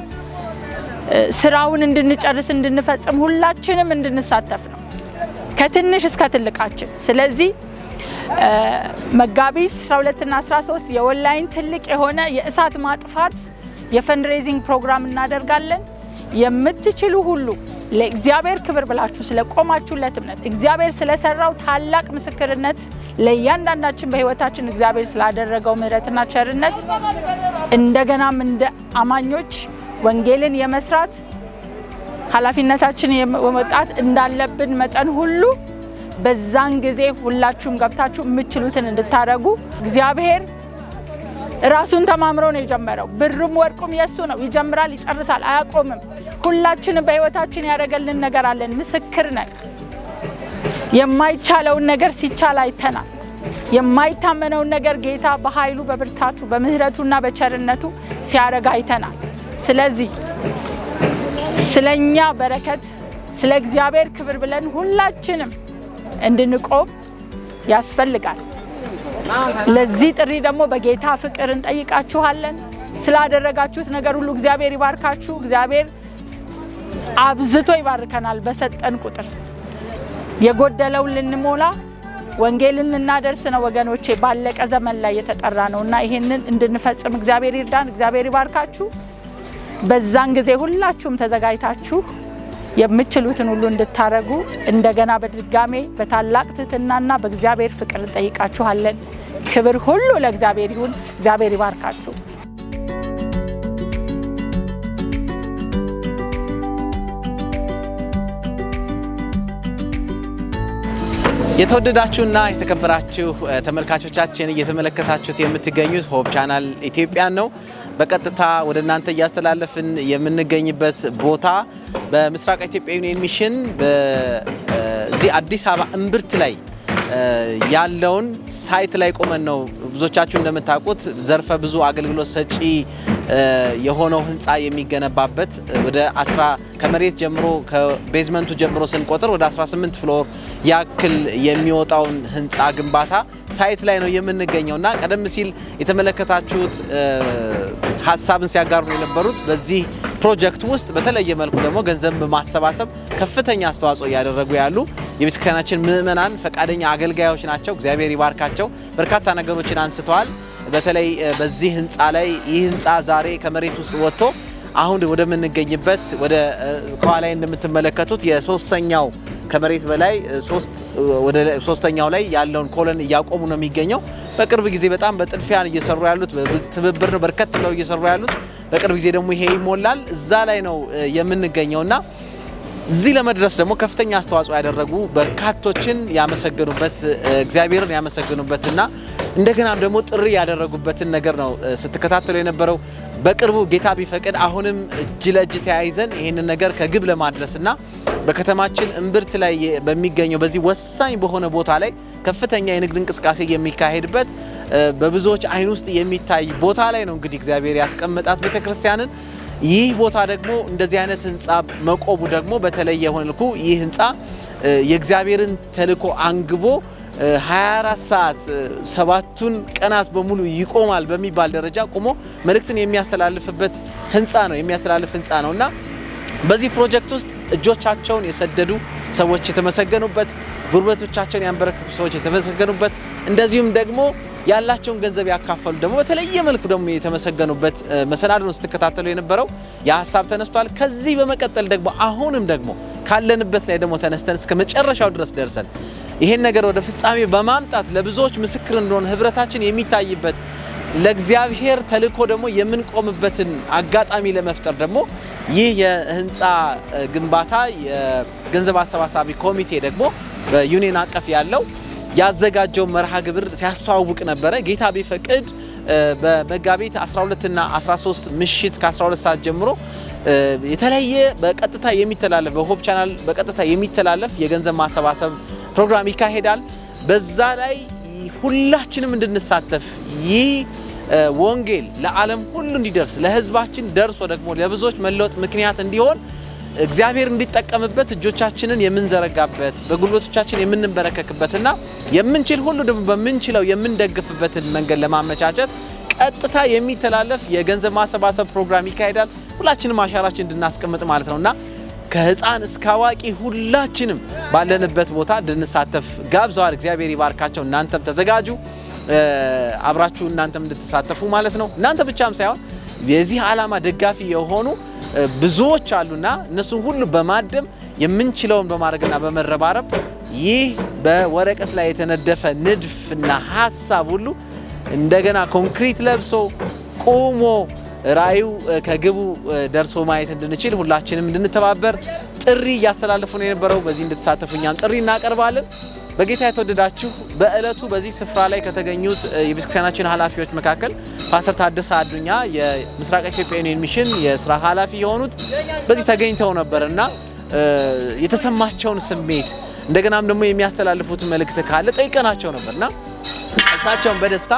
ስራውን እንድንጨርስ እንድንፈጽም ሁላችንም እንድንሳተፍ ነው ከትንሽ እስከ ትልቃችን። ስለዚህ መጋቢት 12 እና 13 የኦንላይን ትልቅ የሆነ የእሳት ማጥፋት የፈንድሬዚንግ ፕሮግራም እናደርጋለን። የምትችሉ ሁሉ ለእግዚአብሔር ክብር ብላችሁ ስለቆማችሁለት እምነት እግዚአብሔር ስለሰራው ታላቅ ምስክርነት ለእያንዳንዳችን በህይወታችን እግዚአብሔር ስላደረገው ምህረትና ቸርነት እንደገናም እንደ አማኞች ወንጌልን የመስራት ኃላፊነታችን የመወጣት እንዳለብን መጠን ሁሉ በዛን ጊዜ ሁላችሁም ገብታችሁ የምትችሉትን እንድታደርጉ እግዚአብሔር ራሱን ተማምሮ ነው የጀመረው። ብሩም ወርቁም የሱ ነው። ይጀምራል ይጨርሳል፣ አያቆምም። ሁላችንም በህይወታችን ያደረገልን ነገር አለን፣ ምስክር ነን። የማይቻለውን ነገር ሲቻል አይተናል። የማይታመነውን ነገር ጌታ በኃይሉ በብርታቱ በምህረቱና በቸርነቱ ሲያደርግ አይተናል። ስለዚህ ስለኛ በረከት ስለ እግዚአብሔር ክብር ብለን ሁላችንም እንድንቆም ያስፈልጋል። ለዚህ ጥሪ ደግሞ በጌታ ፍቅር እንጠይቃችኋለን። ስላደረጋችሁት ነገር ሁሉ እግዚአብሔር ይባርካችሁ። እግዚአብሔር አብዝቶ ይባርከናል። በሰጠን ቁጥር የጎደለውን ልንሞላ ወንጌልን ልናደርስ ነው ወገኖቼ። ባለቀ ዘመን ላይ የተጠራ ነውና ይሄንን እንድንፈጽም እግዚአብሔር ይርዳን። እግዚአብሔር ይባርካችሁ። በዛን ጊዜ ሁላችሁም ተዘጋጅታችሁ የምትችሉትን ሁሉ እንድታረጉ እንደገና በድጋሜ በታላቅ ትህትናና በእግዚአብሔር ፍቅር እንጠይቃችኋለን። ክብር ሁሉ ለእግዚአብሔር ይሁን። እግዚአብሔር ይባርካችሁ። የተወደዳችሁና የተከበራችሁ ተመልካቾቻችን እየተመለከታችሁት የምትገኙት ሆፕ ቻናል ኢትዮጵያን ነው። በቀጥታ ወደ እናንተ እያስተላለፍን የምንገኝበት ቦታ በምስራቅ ኢትዮጵያ ዩኒየን ሚሽን በዚህ አዲስ አበባ እምብርት ላይ ያለውን ሳይት ላይ ቆመን ነው። ብዙዎቻችሁ እንደምታውቁት ዘርፈ ብዙ አገልግሎት ሰጪ የሆነው ህንፃ የሚገነባበት ወደ 10 ከመሬት ጀምሮ ከቤዝመንቱ ጀምሮ ስንቆጥር ወደ 18 ፍሎር ያክል የሚወጣውን ህንፃ ግንባታ ሳይት ላይ ነው የምንገኘውና ቀደም ሲል የተመለከታችሁት ሐሳብን ሲያጋሩ የነበሩት በዚህ ፕሮጀክት ውስጥ በተለየ መልኩ ደግሞ ገንዘብ በማሰባሰብ ከፍተኛ አስተዋጽኦ ያደረጉ ያሉ የቤተክርስቲያናችን ምእመናን ፈቃደኛ አገልጋዮች ናቸው። እግዚአብሔር ይባርካቸው። በርካታ ነገሮችን አንስተዋል። በተለይ በዚህ ህንፃ ላይ ይህ ህንፃ ዛሬ ከመሬት ውስጥ ወጥቶ አሁን ወደ ምንገኝበት ወደ ከኋላ እንደምትመለከቱት የሶስተኛው ከመሬት በላይ ወደ ሶስተኛው ላይ ያለውን ኮለን እያቆሙ ነው የሚገኘው። በቅርብ ጊዜ በጣም በጥድፊያን እየሰሩ ያሉት በትብብር ነው በርከት ብለው እየሰሩ ያሉት። በቅርብ ጊዜ ደግሞ ይሄ ይሞላል። እዛ ላይ ነው የምንገኘውና እዚህ ለመድረስ ደግሞ ከፍተኛ አስተዋጽኦ ያደረጉ በርካቶችን ያመሰገኑበት እግዚአብሔርን ያመሰገኑበትና እንደገናም ደግሞ ጥሪ ያደረጉበትን ነገር ነው ስትከታተሉ የነበረው። በቅርቡ ጌታ ቢፈቅድ አሁንም እጅ ለእጅ ተያይዘን ይሄንን ነገር ከግብ ለማድረስና በከተማችን እምብርት ላይ በሚገኘው በዚህ ወሳኝ በሆነ ቦታ ላይ ከፍተኛ የንግድ እንቅስቃሴ የሚካሄድበት በብዙዎች አይን ውስጥ የሚታይ ቦታ ላይ ነው እንግዲህ እግዚአብሔር ያስቀመጣት ቤተክርስቲያንን። ይህ ቦታ ደግሞ እንደዚህ አይነት ህንጻ መቆቡ ደግሞ በተለየ መልኩ ይህ ህንጻ የእግዚአብሔርን ተልእኮ አንግቦ 24 ሰዓት 7ቱን ቀናት በሙሉ ይቆማል በሚባል ደረጃ ቆሞ መልእክትን የሚያስተላልፍበት ህንጻ ነውና በዚህ ፕሮጀክት ውስጥ እጆቻቸውን የሰደዱ ሰዎች የተመሰገኑበት፣ ጉልበቶቻቸውን ያንበረከኩ ሰዎች የተመሰገኑበት፣ እንደዚሁም ደግሞ ያላቸውን ገንዘብ ያካፈሉ ደግሞ በተለየ መልኩ ደግሞ የተመሰገኑበት መሰናዶን ስትከታተሉ የነበረው የሐሳብ ተነስቷል። ከዚህ በመቀጠል ደግሞ አሁንም ደግሞ ካለንበት ላይ ደግሞ ተነስተን እስከ መጨረሻው ድረስ ደርሰን ይሄን ነገር ወደ ፍጻሜ በማምጣት ለብዙዎች ምስክር እንደሆነ ህብረታችን የሚታይበት ለእግዚአብሔር ተልእኮ ደግሞ የምንቆምበትን አጋጣሚ ለመፍጠር ደግሞ ይህ የህንጻ ግንባታ የገንዘብ አሰባሳቢ ኮሚቴ ደግሞ በዩኒየን አቀፍ ያለው ያዘጋጀው መርሃ ግብር ሲያስተዋውቅ ነበረ። ጌታ ቢፈቅድ በመጋቢት 12 እና 13 ምሽት ከ12 ሰዓት ጀምሮ የተለየ በቀጥታ የሚተላለፍ በሆፕ ቻናል በቀጥታ የሚተላለፍ የገንዘብ ማሰባሰብ ፕሮግራም ይካሄዳል። በዛ ላይ ሁላችንም እንድንሳተፍ ይህ ወንጌል ለዓለም ሁሉ እንዲደርስ ለህዝባችን ደርሶ ደግሞ ለብዙዎች መለወጥ ምክንያት እንዲሆን እግዚአብሔር እንዲጠቀምበት እጆቻችንን የምንዘረጋበት በጉልበቶቻችን የምንበረከክበትና የምንችል ሁሉ ደግሞ በምንችለው የምንደግፍበትን መንገድ ለማመቻቸት ቀጥታ የሚተላለፍ የገንዘብ ማሰባሰብ ፕሮግራም ይካሄዳል። ሁላችንም አሻራችን እንድናስቀምጥ ማለት ነውና ከህፃን እስከ አዋቂ ሁላችንም ባለንበት ቦታ እንድንሳተፍ ጋብዘዋል። እግዚአብሔር ይባርካቸው። እናንተም ተዘጋጁ፣ አብራችሁ እናንተም እንድትሳተፉ ማለት ነው። እናንተ ብቻም ሳይሆን የዚህ ዓላማ ደጋፊ የሆኑ ብዙዎች አሉና እነሱን ሁሉ በማደም የምንችለውን በማድረግና በመረባረብ ይህ በወረቀት ላይ የተነደፈ ንድፍና ሐሳብ ሁሉ እንደገና ኮንክሪት ለብሶ ቆሞ ራዩ ከግቡ ደርሶ ማየት እንድንችል ሁላችንም እንድንተባበር ጥሪ እያስተላለፉ ነው የነበረው። በዚህ እንድትሳተፉ እኛም ጥሪ እናቀርባለን። በጌታ የተወደዳችሁ በእለቱ በዚህ ስፍራ ላይ ከተገኙት የቤተክርስቲያናችን ኃላፊዎች መካከል ፓስተር ታደሰ አዱኛ የምስራቅ ኢትዮጵያ ዩኒየን ሚሽን የስራ ኃላፊ የሆኑት በዚህ ተገኝተው ነበርና የተሰማቸውን ስሜት እንደገናም ደግሞ የሚያስተላልፉት መልእክት ካለ ጠይቀናቸው ነበርና እሳቸውን በደስታ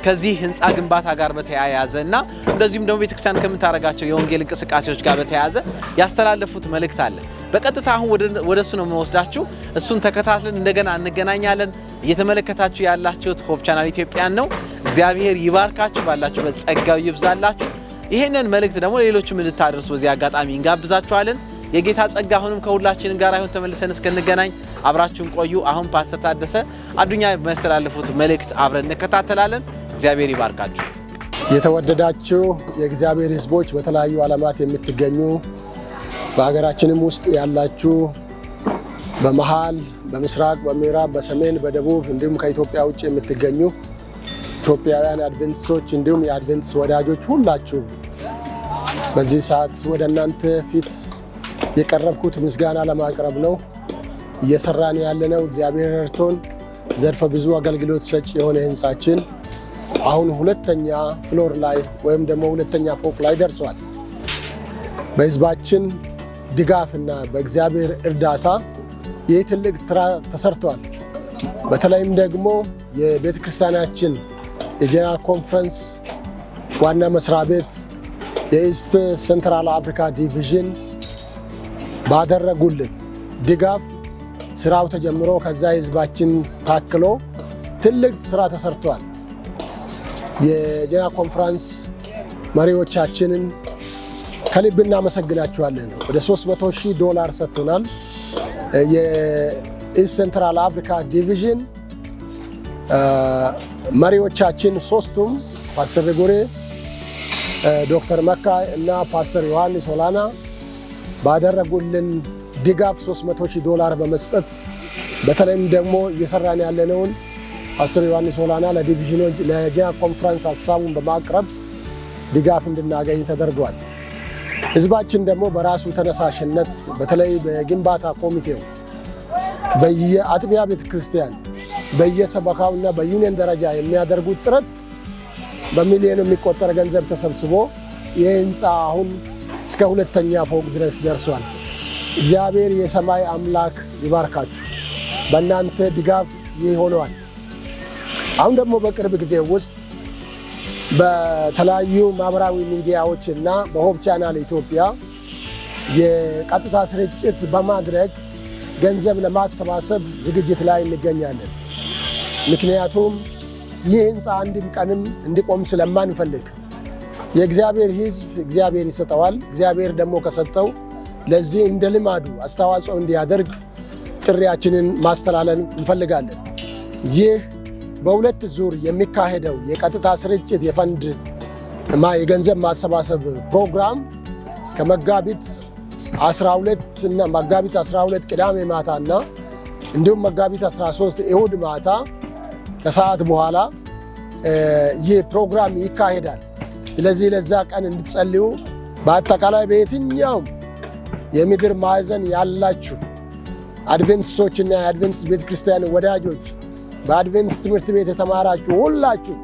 ከዚህ ህንጻ ግንባታ ጋር በተያያዘና እንደዚሁም ደግሞ ቤተክርስቲያን ከምታረጋቸው የወንጌል እንቅስቃሴዎች ጋር በተያያዘ ያስተላለፉት መልእክት አለ። በቀጥታ አሁን ወደሱ ነው የምወስዳችሁ። እሱን ተከታትለን እንደገና እንገናኛለን። እየተመለከታችሁ ያላችሁት ሆፕ ቻናል ኢትዮጵያን ነው። እግዚአብሔር ይባርካችሁ፣ ባላችሁበት ጸጋው ይብዛላችሁ። ይሄንን መልእክት ደግሞ ሌሎችም እንድታደርሱ በዚህ አጋጣሚ እንጋብዛችኋለን። የጌታ ጸጋ አሁንም ከሁላችን ጋር ይሁን። ተመልሰን እስከንገናኝ አብራችሁን ቆዩ። አሁን ፓስተር ታደሰ አዱኛ የሚያስተላልፉት መልእክት አብረን እንከታተላለን። እግዚአብሔር ይባርካችሁ። የተወደዳችሁ የእግዚአብሔር ሕዝቦች በተለያዩ ዓለማት የምትገኙ በሀገራችንም ውስጥ ያላችሁ በመሃል፣ በምስራቅ፣ በምዕራብ፣ በሰሜን፣ በደቡብ እንዲሁም ከኢትዮጵያ ውጭ የምትገኙ ኢትዮጵያውያን አድቬንቲስቶች እንዲሁም የአድቬንቲስት ወዳጆች ሁላችሁ በዚህ ሰዓት ወደ እናንተ ፊት የቀረብኩት ምስጋና ለማቅረብ ነው። እየሰራን ያለነው እግዚአብሔር ረድቶን ዘርፈ ብዙ አገልግሎት ሰጪ የሆነ ህንጻችን አሁን ሁለተኛ ፍሎር ላይ ወይም ደግሞ ሁለተኛ ፎቅ ላይ ደርሷል። በህዝባችን ድጋፍና በእግዚአብሔር እርዳታ ይህ ትልቅ ስራ ተሰርቷል። በተለይም ደግሞ የቤተክርስቲያናችን የጀነራል ኮንፈረንስ ዋና መስሪያ ቤት የኢስት ሴንትራል አፍሪካ ዲቪዥን ባደረጉልን ድጋፍ ስራው ተጀምሮ ከዛ ህዝባችን ታክሎ ትልቅ ስራ ተሰርቷል። የጀነራል ኮንፈረንስ መሪዎቻችንን ከልብ እናመሰግናቸዋለን። ወደ $300,000 ሰጥቶናል። የኢስት ሴንትራል አፍሪካ ዲቪዥን መሪዎቻችን ሶስቱም ፓስተር ጎሬ፣ ዶክተር መካ እና ፓስተር ዮሐንስ ሆላና ባደረጉልን ድጋፍ $300,000 በመስጠት በተለይም ደግሞ እየሰራን ያለነውን ፓስተር ዮሐንስ ሆላና ለዲቪዥኖች ለጀነራል ኮንፈረንስ ሀሳቡን በማቅረብ ድጋፍ እንድናገኝ ተደርጓል። ህዝባችን ደግሞ በራሱ ተነሳሽነት በተለይ በግንባታ ኮሚቴው በየአጥቢያ ቤተክርስቲያን በየሰበካውና በዩኒየን ደረጃ የሚያደርጉት ጥረት በሚሊዮን የሚቆጠር ገንዘብ ተሰብስቦ ይህ ህንፃ አሁን እስከ ሁለተኛ ፎቅ ድረስ ደርሷል። እግዚአብሔር የሰማይ አምላክ ይባርካችሁ። በእናንተ ድጋፍ ይሆነዋል። አሁን ደግሞ በቅርብ ጊዜ ውስጥ በተለያዩ ማህበራዊ ሚዲያዎች እና በሆፕ ቻናል ኢትዮጵያ የቀጥታ ስርጭት በማድረግ ገንዘብ ለማሰባሰብ ዝግጅት ላይ እንገኛለን። ምክንያቱም ይህ ህንፃ አንድም ቀንም እንዲቆም ስለማንፈልግ የእግዚአብሔር ህዝብ እግዚአብሔር ይሰጠዋል። እግዚአብሔር ደግሞ ከሰጠው ለዚህ እንደ ልማዱ አስተዋጽኦ እንዲያደርግ ጥሪያችንን ማስተላለፍ እንፈልጋለን። ይህ በሁለት ዙር የሚካሄደው የቀጥታ ስርጭት የፈንድ የገንዘብ ማሰባሰብ ፕሮግራም ከመጋቢት 12 እና መጋቢት 12 ቅዳሜ ማታና እንዲሁም መጋቢት 13 እሁድ ማታ ከሰዓት በኋላ ይህ ፕሮግራም ይካሄዳል። ስለዚህ ለዛ ቀን እንድትጸልዩ በአጠቃላይ በየትኛውም የምድር ማዕዘን ያላችሁ አድቬንቲስቶችና የአድቬንቲስት ቤተክርስቲያን ወዳጆች በአድቬንቲስት ትምህርት ቤት የተማራችሁ ሁላችሁ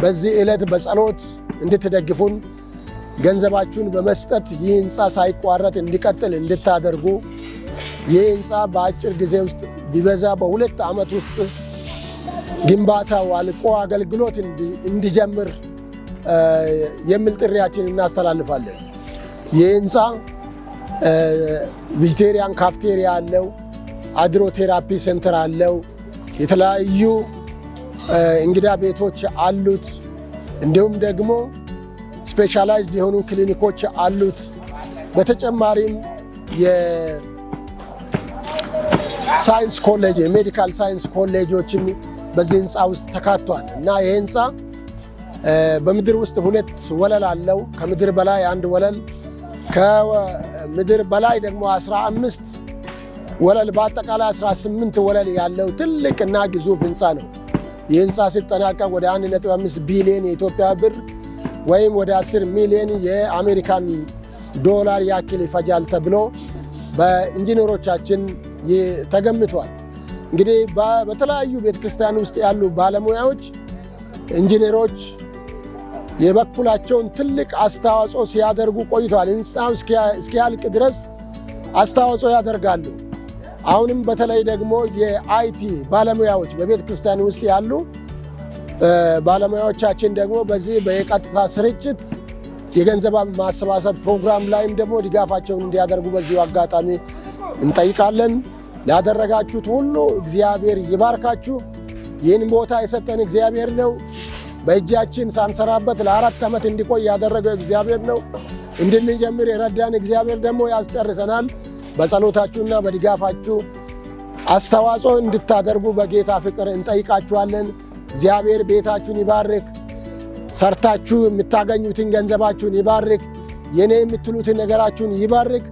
በዚህ ዕለት በጸሎት እንድትደግፉን ገንዘባችሁን በመስጠት ይህ ህንፃ ሳይቋረጥ እንዲቀጥል እንድታደርጉ ይህ ህንፃ በአጭር ጊዜ ውስጥ ቢበዛ በ2 ዓመት ውስጥ ግንባታው አልቆ አገልግሎት እንዲጀምር የሚል ጥሪያችን እናስተላልፋለን። ይህ ህንፃ ቬጂቴሪያን ካፍቴሪያ አለው፣ አድሮ ቴራፒ ሴንተር አለው፣ የተለያዩ እንግዳ ቤቶች አሉት፣ እንዲሁም ደግሞ ስፔሻላይዝድ የሆኑ ክሊኒኮች አሉት። በተጨማሪም የሳይንስ ኮሌጅ የሜዲካል ሳይንስ ኮሌጆችም በዚህ ህንፃ ውስጥ ተካቷል እና ይህ ህንፃ በምድር ውስጥ 2 ወለል አለው። ከምድር በላይ 1 ወለል፣ ከምድር በላይ ደግሞ 15 ወለል፣ በአጠቃላይ 18 ወለል ያለው ትልቅ እና ግዙፍ ህንፃ ነው። ይህ ህንፃ ሲጠናቀቅ ወደ 1.5 ቢሊዮን የኢትዮጵያ ብር ወይም ወደ 10 ሚሊዮን የአሜሪካን ዶላር ያክል ይፈጃል ተብሎ በኢንጂነሮቻችን ተገምቷል። እንግዲህ በተለያዩ ቤተክርስቲያን ውስጥ ያሉ ባለሙያዎች ኢንጂነሮች የበኩላቸውን ትልቅ አስተዋጽኦ ሲያደርጉ ቆይተዋል። ህንፃው እስኪያልቅ ድረስ አስተዋጽኦ ያደርጋሉ። አሁንም በተለይ ደግሞ የአይቲ ባለሙያዎች በቤተ ክርስቲያን ውስጥ ያሉ ባለሙያዎቻችን ደግሞ በዚህ በቀጥታ ስርጭት የገንዘብ ማሰባሰብ ፕሮግራም ላይም ደግሞ ድጋፋቸውን እንዲያደርጉ በዚሁ አጋጣሚ እንጠይቃለን። ላደረጋችሁት ሁሉ እግዚአብሔር ይባርካችሁ። ይህን ቦታ የሰጠን እግዚአብሔር ነው። በእጃችን ሳንሰራበት ለ4 ዓመት እንዲቆይ ያደረገው እግዚአብሔር ነው። እንድንጀምር የረዳን እግዚአብሔር ደግሞ ያስጨርሰናል። በጸሎታችሁና በድጋፋችሁ አስተዋጽኦ እንድታደርጉ በጌታ ፍቅር እንጠይቃችኋለን። እግዚአብሔር ቤታችሁን ይባርክ። ሰርታችሁ የምታገኙትን ገንዘባችሁን ይባርክ። የኔ የምትሉትን ነገራችሁን ይባርክ።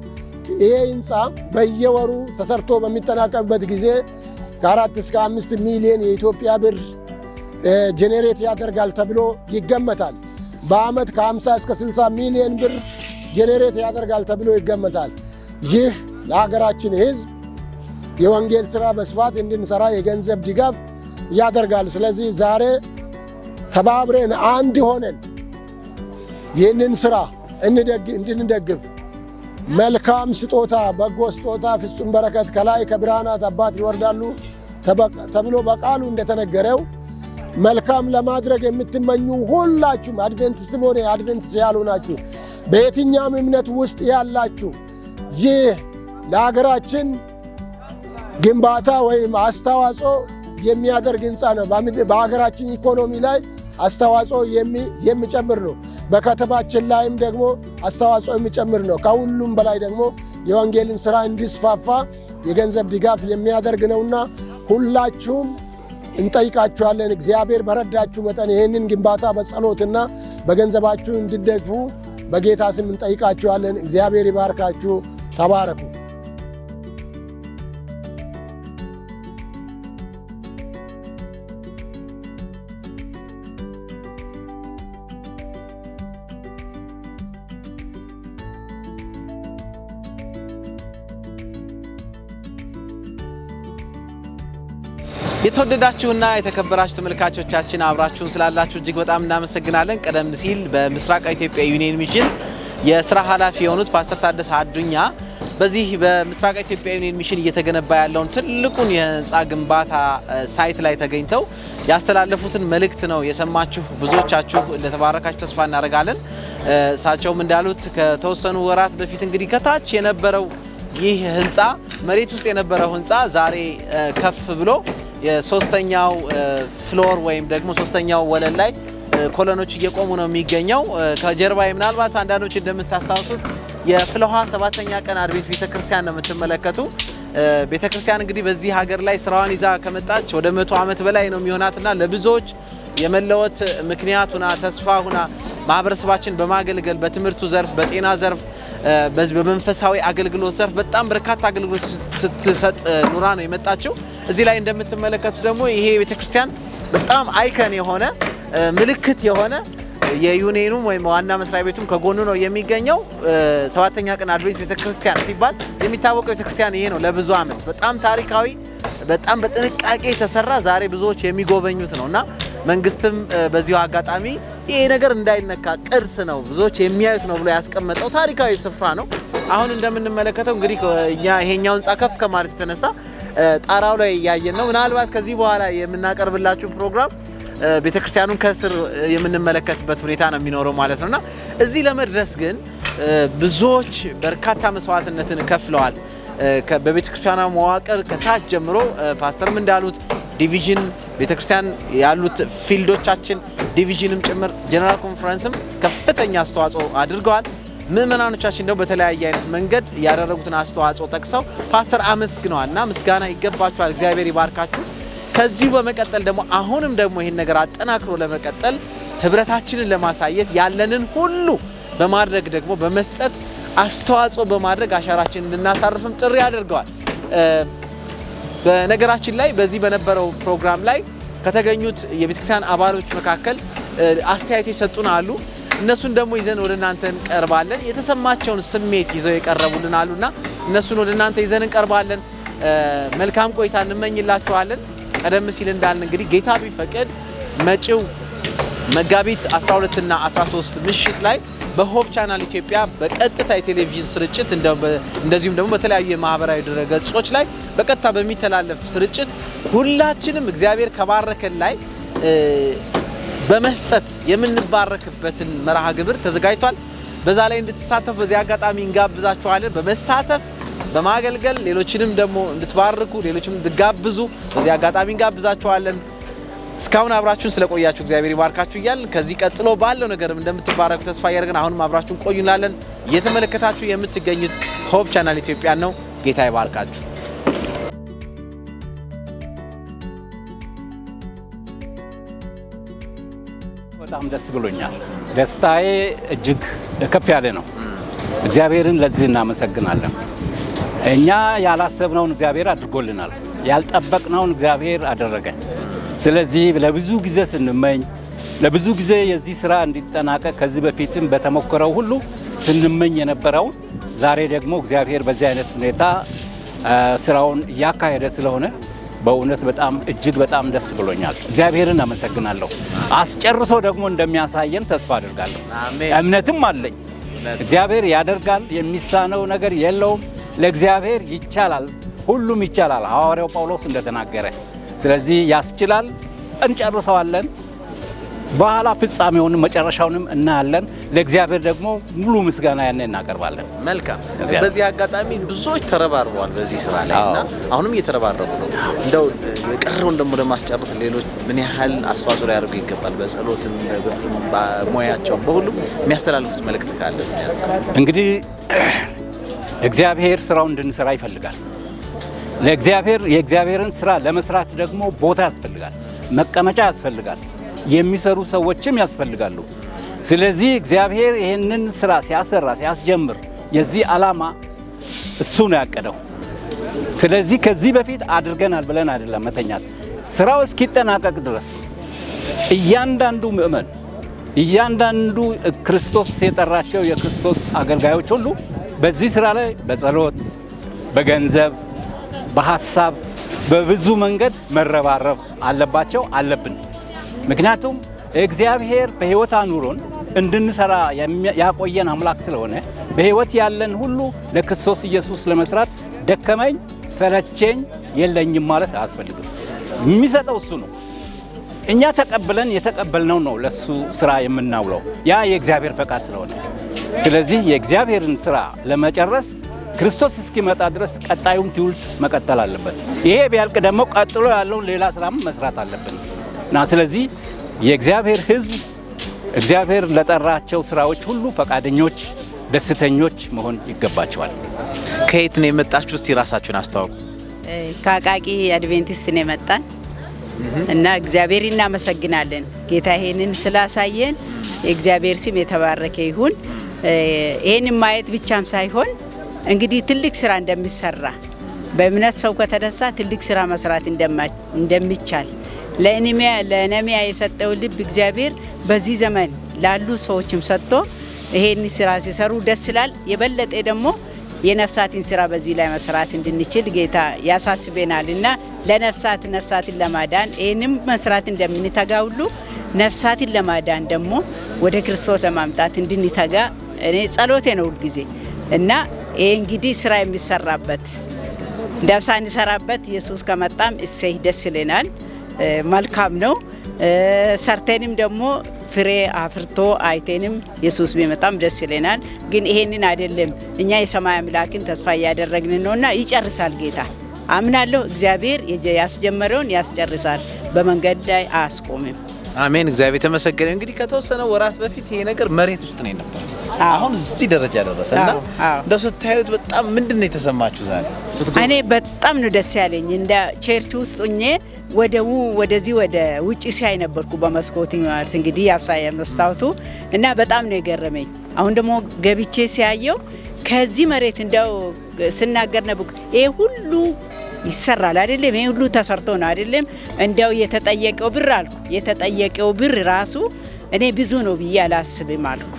ይሄ ህንፃ በየወሩ ተሰርቶ በሚጠናቀቅበት ጊዜ ከ4 እስከ 5 ሚሊዮን የኢትዮጵያ ብር ጄኔሬት ያደርጋል ተብሎ ይገመታል። በአመት ከ50 እስከ 60 ሚሊዮን ብር ጄኔሬት ያደርጋል ተብሎ ይገመታል። ይህ ለሀገራችን ህዝብ የወንጌል ሥራ በስፋት እንድንሰራ የገንዘብ ድጋፍ ያደርጋል። ስለዚህ ዛሬ ተባብረን አንድ ሆነን ይህንን ሥራ እንድንደግፍ መልካም ስጦታ፣ በጎ ስጦታ፣ ፍጹም በረከት ከላይ ከብርሃናት አባት ይወርዳሉ ተብሎ በቃሉ እንደተነገረው መልካም ለማድረግ የምትመኙ ሁላችሁም አድቬንቲስትም ሆነ አድቬንቲስት ያልሆናችሁ በየትኛውም እምነት ውስጥ ያላችሁ ይህ ለሀገራችን ግንባታ ወይም አስተዋጽኦ የሚያደርግ ህንፃ ነው። በሀገራችን ኢኮኖሚ ላይ አስተዋጽኦ የሚጨምር ነው። በከተማችን ላይም ደግሞ አስተዋጽኦ የሚጨምር ነው። ከሁሉም በላይ ደግሞ የወንጌልን ሥራ እንዲስፋፋ የገንዘብ ድጋፍ የሚያደርግ ነውና ሁላችሁም እንጠይቃችኋለን። እግዚአብሔር በረዳችሁ መጠን ይህንን ግንባታ በጸሎትና በገንዘባችሁ እንድትደግፉ በጌታ ስም እንጠይቃችኋለን። እግዚአብሔር ይባርካችሁ። ተባረኩ። የተወደዳችሁና የተከበራችሁ ተመልካቾቻችን አብራችሁን ስላላችሁ እጅግ በጣም እናመሰግናለን። ቀደም ሲል በምስራቅ ኢትዮጵያ ዩኒየን ሚሽን የሥራ ኃላፊ የሆኑት ፓስተር ታደሰ አዱኛ በዚህ በምስራቅ ኢትዮጵያ ዩኒየን ሚሽን እየተገነባ ያለውን ትልቁን የህንፃ ግንባታ ሳይት ላይ ተገኝተው ያስተላለፉትን መልእክት ነው የሰማችሁ። ብዙዎቻችሁ እንደተባረካችሁ ተስፋ እናደርጋለን። እሳቸውም እንዳሉት ከተወሰኑ ወራት በፊት እንግዲህ ከታች የነበረው ይህ ህንፃ መሬት ውስጥ የነበረው ህንፃ ዛሬ ከፍ ብሎ የሶስተኛው ፍሎር ወይም ደግሞ ሶስተኛው ወለል ላይ ኮሎኖች እየቆሙ ነው የሚገኘው። ከጀርባ ምናልባት አንዳንዶች እንደምታስታውሱት የፍልውሃ 7ኛ ቀን አድቬንት ቤተክርስቲያን ነው የምትመለከቱ። ቤተክርስቲያን እንግዲህ በዚህ ሀገር ላይ ስራዋን ይዛ ከመጣች ወደ 100 ዓመት በላይ ነው የሚሆናትና ለብዙዎች የመለወጥ ምክንያት ሆና ተስፋ ሆና ማህበረሰባችን በማገልገል በትምህርቱ ዘርፍ፣ በጤና ዘርፍ፣ በመንፈሳዊ አገልግሎት ዘርፍ በጣም በርካታ አገልግሎት ስትሰጥ ኑራ ነው የመጣችው። እዚህ ላይ እንደምትመለከቱ ደግሞ ይሄ ቤተክርስቲያን በጣም አይከን የሆነ ምልክት የሆነ የዩኒየኑም ወይም ዋና መስሪያ ቤቱም ከጎኑ ነው የሚገኘው። 7ኛ ቀን አድቬንት ቤተክርስቲያን ሲባል የሚታወቀው ቤተክርስቲያን ይሄ ነው። ለብዙ ዓመት በጣም ታሪካዊ፣ በጣም በጥንቃቄ የተሰራ ዛሬ ብዙዎች የሚጎበኙት ነውና መንግስትም በዚሁ አጋጣሚ ይሄ ነገር እንዳይነካ ቅርስ ነው ብዙዎች የሚያዩት ነው ብሎ ያስቀመጠው ታሪካዊ ስፍራ ነው። አሁን እንደምንመለከተው እንግዲህ እኛ ይሄኛው ህንጻ ከፍ ከማለት የተነሳ ጣራው ላይ ያየን ነው። ምናልባት ከዚህ በኋላ የምናቀርብላችሁ ፕሮግራም ቤተክርስቲያኑን ከስር የምንመለከትበት ሁኔታ ነው የሚኖረው ማለት ነውና እዚህ ለመድረስ ግን ብዙዎች በርካታ መስዋዕትነትን ከፍለዋል። በቤተክርስቲያኗ መዋቅር ከታች ጀምሮ ፓስተርም እንዳሉት ዲቪዥን ቤተክርስቲያን ያሉት ፊልዶቻችን ዲቪዥንም ጭምር ጀነራል ኮንፈረንስም ከፍተኛ አስተዋጽኦ አድርገዋል። ምእመናኖቻችን ደግሞ በተለያየ አይነት መንገድ ያደረጉትን አስተዋጽኦ ጠቅሰው ፓስተር አመስግነዋልና ምስጋና ይገባቸዋል። እግዚአብሔር ይባርካችሁ። ከዚህ በመቀጠል ደግሞ አሁንም ደግሞ ይሄን ነገር አጠናክሮ ለመቀጠል ህብረታችንን ለማሳየት ያለንን ሁሉ በማድረግ ደግሞ በመስጠት አስተዋጽኦ በማድረግ አሻራችንን እንድናሳርፍም ጥሪ አድርገዋል። በነገራችን ላይ በዚህ በነበረው ፕሮግራም ላይ ከተገኙት የቤተክርስቲያን አባሎች መካከል አስተያየት የሰጡን አሉ። እነሱን ደግሞ ይዘን ወደ እናንተ እንቀርባለን። የተሰማቸውን ስሜት ይዘው የቀረቡልን አሉና እነሱን ወደ እናንተ ይዘን እንቀርባለን። መልካም ቆይታ እንመኝላችኋለን። ቀደም ሲል እንዳልን እንግዲህ ጌታ ቢፈቅድ መጪው መጋቢት 12 እና 13 ምሽት ላይ በሆፕ ቻናል ኢትዮጵያ በቀጥታ የቴሌቪዥን ስርጭት እንደዚሁም ደግሞ በተለያዩ የማህበራዊ ድረገጾች ላይ በቀጥታ በሚተላለፍ ስርጭት ሁላችንም እግዚአብሔር ከባረከን ላይ በመስጠት የምንባረክበትን መርሃ ግብር ተዘጋጅቷል። በዛ ላይ እንድትሳተፉ በዚህ አጋጣሚ እንጋብዛችኋለን። በመሳተፍ በማገልገል ሌሎችንም ደግሞ እንድትባርኩ ሌሎችንም እንድጋብዙ በዚህ አጋጣሚ እንጋብዛችኋለን። እስካሁን አብራችሁን ስለቆያችሁ እግዚአብሔር ይባርካችሁ እያል ከዚህ ቀጥሎ ባለው ነገርም እንደምትባረኩ ተስፋ እያደረግን አሁንም አብራችሁን ቆዩ እንላለን። እየተመለከታችሁ የምትገኙት ሆፕ ቻናል ኢትዮጵያ ነው። ጌታ ይባርካችሁ። በጣም ደስ ብሎኛል። ደስታዬ እጅግ ከፍ ያለ ነው። እግዚአብሔርን ለዚህ እናመሰግናለን። እኛ ያላሰብነውን እግዚአብሔር አድርጎልናል። ያልጠበቅነውን እግዚአብሔር አደረገ። ስለዚህ ለብዙ ጊዜ ስንመኝ ለብዙ ጊዜ የዚህ ስራ እንዲጠናቀቅ ከዚህ በፊትም በተሞከረው ሁሉ ስንመኝ የነበረውን ዛሬ ደግሞ እግዚአብሔር በዚህ አይነት ሁኔታ ስራውን እያካሄደ ስለሆነ በእውነት በጣም እጅግ በጣም ደስ ብሎኛል። እግዚአብሔርን አመሰግናለሁ። አስጨርሶ ደግሞ እንደሚያሳየን ተስፋ አድርጋለሁ። እምነትም አለኝ። እግዚአብሔር ያደርጋል፣ የሚሳነው ነገር የለውም። ለእግዚአብሔር ይቻላል፣ ሁሉም ይቻላል ሐዋርያው ጳውሎስ እንደተናገረ። ስለዚህ ያስችላል፣ እንጨርሰዋለን። በኋላ ፍጻሜውንም መጨረሻውንም እናያለን። ለእግዚአብሔር ደግሞ ሙሉ ምስጋና ያንን እናቀርባለን። መልካም። በዚህ አጋጣሚ ብዙዎች ተረባርበዋል በዚህ ስራ ላይና አሁንም እየተረባረቡ ነው። እንደው የቀረውን ደግሞ ለማስጨረስ ሌሎች ምን ያህል አስተዋጽኦ ሊያደርጉ ይገባል? በጸሎትም በሙያቸውም በሁሉም የሚያስተላልፉት መልእክት ካለ በዚህ አንፃር? እንግዲህ እግዚአብሔር ስራውን እንድንሰራ ይፈልጋል። ለእግዚአብሔር የእግዚአብሔርን ስራ ለመስራት ደግሞ ቦታ ያስፈልጋል፣ መቀመጫ ያስፈልጋል፣ የሚሰሩ ሰዎችም ያስፈልጋሉ። ስለዚህ እግዚአብሔር ይህንን ስራ ሲያሰራ ሲያስጀምር የዚህ ዓላማ እሱ ነው ያቀደው። ስለዚህ ከዚህ በፊት አድርገናል ብለን አይደለም መተኛት። ስራው እስኪጠናቀቅ ድረስ እያንዳንዱ ምእመን እያንዳንዱ ክርስቶስ የጠራቸው የክርስቶስ አገልጋዮች ሁሉ በዚህ ስራ ላይ በጸሎት፣ በገንዘብ፣ በሐሳብ በብዙ መንገድ መረባረብ አለባቸው አለብን። ምክንያቱም እግዚአብሔር በሕይወት አኑሮን እንድንሰራ ያቆየን አምላክ ስለሆነ በህይወት ያለን ሁሉ ለክርስቶስ ኢየሱስ ለመስራት ደከመኝ ሰለቸኝ የለኝም ማለት አያስፈልግም። የሚሰጠው እሱ ነው። እኛ ተቀብለን የተቀበልነው ነው ለሱ ስራ የምናውለው። ያ የእግዚአብሔር ፈቃድ ስለሆነ ስለዚህ የእግዚአብሔርን ስራ ለመጨረስ ክርስቶስ እስኪመጣ ድረስ ቀጣዩን ትውልድ መቀጠል አለበት። ይሄ ቢያልቅ ደግሞ ቀጥሎ ያለውን ሌላ ስራም መስራት አለብን እና ስለዚህ የእግዚአብሔር ሕዝብ እግዚአብሔር ለጠራቸው ስራዎች ሁሉ ፈቃደኞች፣ ደስተኞች መሆን ይገባቸዋል። ከየት ነው የመጣችሁ? እስቲ ራሳችሁን አስተዋውቁ። ከአቃቂ አድቬንቲስት ነው የመጣን እና እግዚአብሔር እናመሰግናለን። ጌታ ይሄንን ስላሳየን የእግዚአብሔር ስም የተባረከ ይሁን። ይሄንን ማየት ብቻም ሳይሆን እንግዲህ ትልቅ ስራ እንደሚሰራ በእምነት ሰው ከተነሳ ትልቅ ስራ መስራት እንደሚቻል ለነሚያ የሰጠው ልብ እግዚአብሔር በዚህ ዘመን ላሉ ሰዎችም ሰጥቶ ይሄን ስራ ሲሰሩ ደስ ይላል። የበለጠ ደግሞ የነፍሳትን ስራ በዚህ ላይ መስራት እንድንችል ጌታ ያሳስበናልና ነፍሳትን ለማዳን ይሄንም መስራት እንደምንተጋ ሁሉ ነፍሳትን ለማዳን ደግሞ ወደ ክርስቶስ ለማምጣት እንድንተጋ እኔ ጸሎቴ ነው ሁልጊዜ እና ይሄ እንግዲህ ስራ የሚሰራበት ነፍሳን እንሰራበት ኢየሱስ ከመጣም እሰይ ደስ ይለናል። መልካም ነው። ሰርተንም ደግሞ ፍሬ አፍርቶ አይተንም ኢየሱስ ቢመጣም ደስ ይለናል። ግን ይሄንን አይደለም እኛ የሰማይ አምላክን ተስፋ እያደረግን ነውና ይጨርሳል ጌታ አምናለሁ። እግዚአብሔር ያስጀመረውን ያስጨርሳል፣ በመንገድ ላይ አያስቆምም። አሜን። እግዚአብሔር ተመሰገነ። እንግዲህ ከተወሰነ ወራት በፊት ይሄ ነገር መሬት ውስጥ ነው የነበረው። አሁን እዚህ ደረጃ ደረሰና እንደው ስታዩት በጣም ምንድነው የተሰማችሁ ዛሬ? እኔ በጣም ነው ደስ ያለኝ። እንደ ቸርች ውስጥ ሆኜ ወደዚህ ወደ ውጪ ሲያይ ነበርኩ በመስኮት ማለት እንግዲህ ያሳየ መስታወቱ እና በጣም ነው የገረመኝ። አሁን ደግሞ ገብቼ ሲያየው ከዚህ መሬት እንደው ስናገር ነው ይሄ ሁሉ ይሰራል አይደለም? ይሄ ሁሉ ተሰርቶ ነው አይደለም? እንደው የተጠየቀው ብር አልኩ የተጠየቀው ብር ራሱ እኔ ብዙ ነው ብዬ አላስብም አልኩ።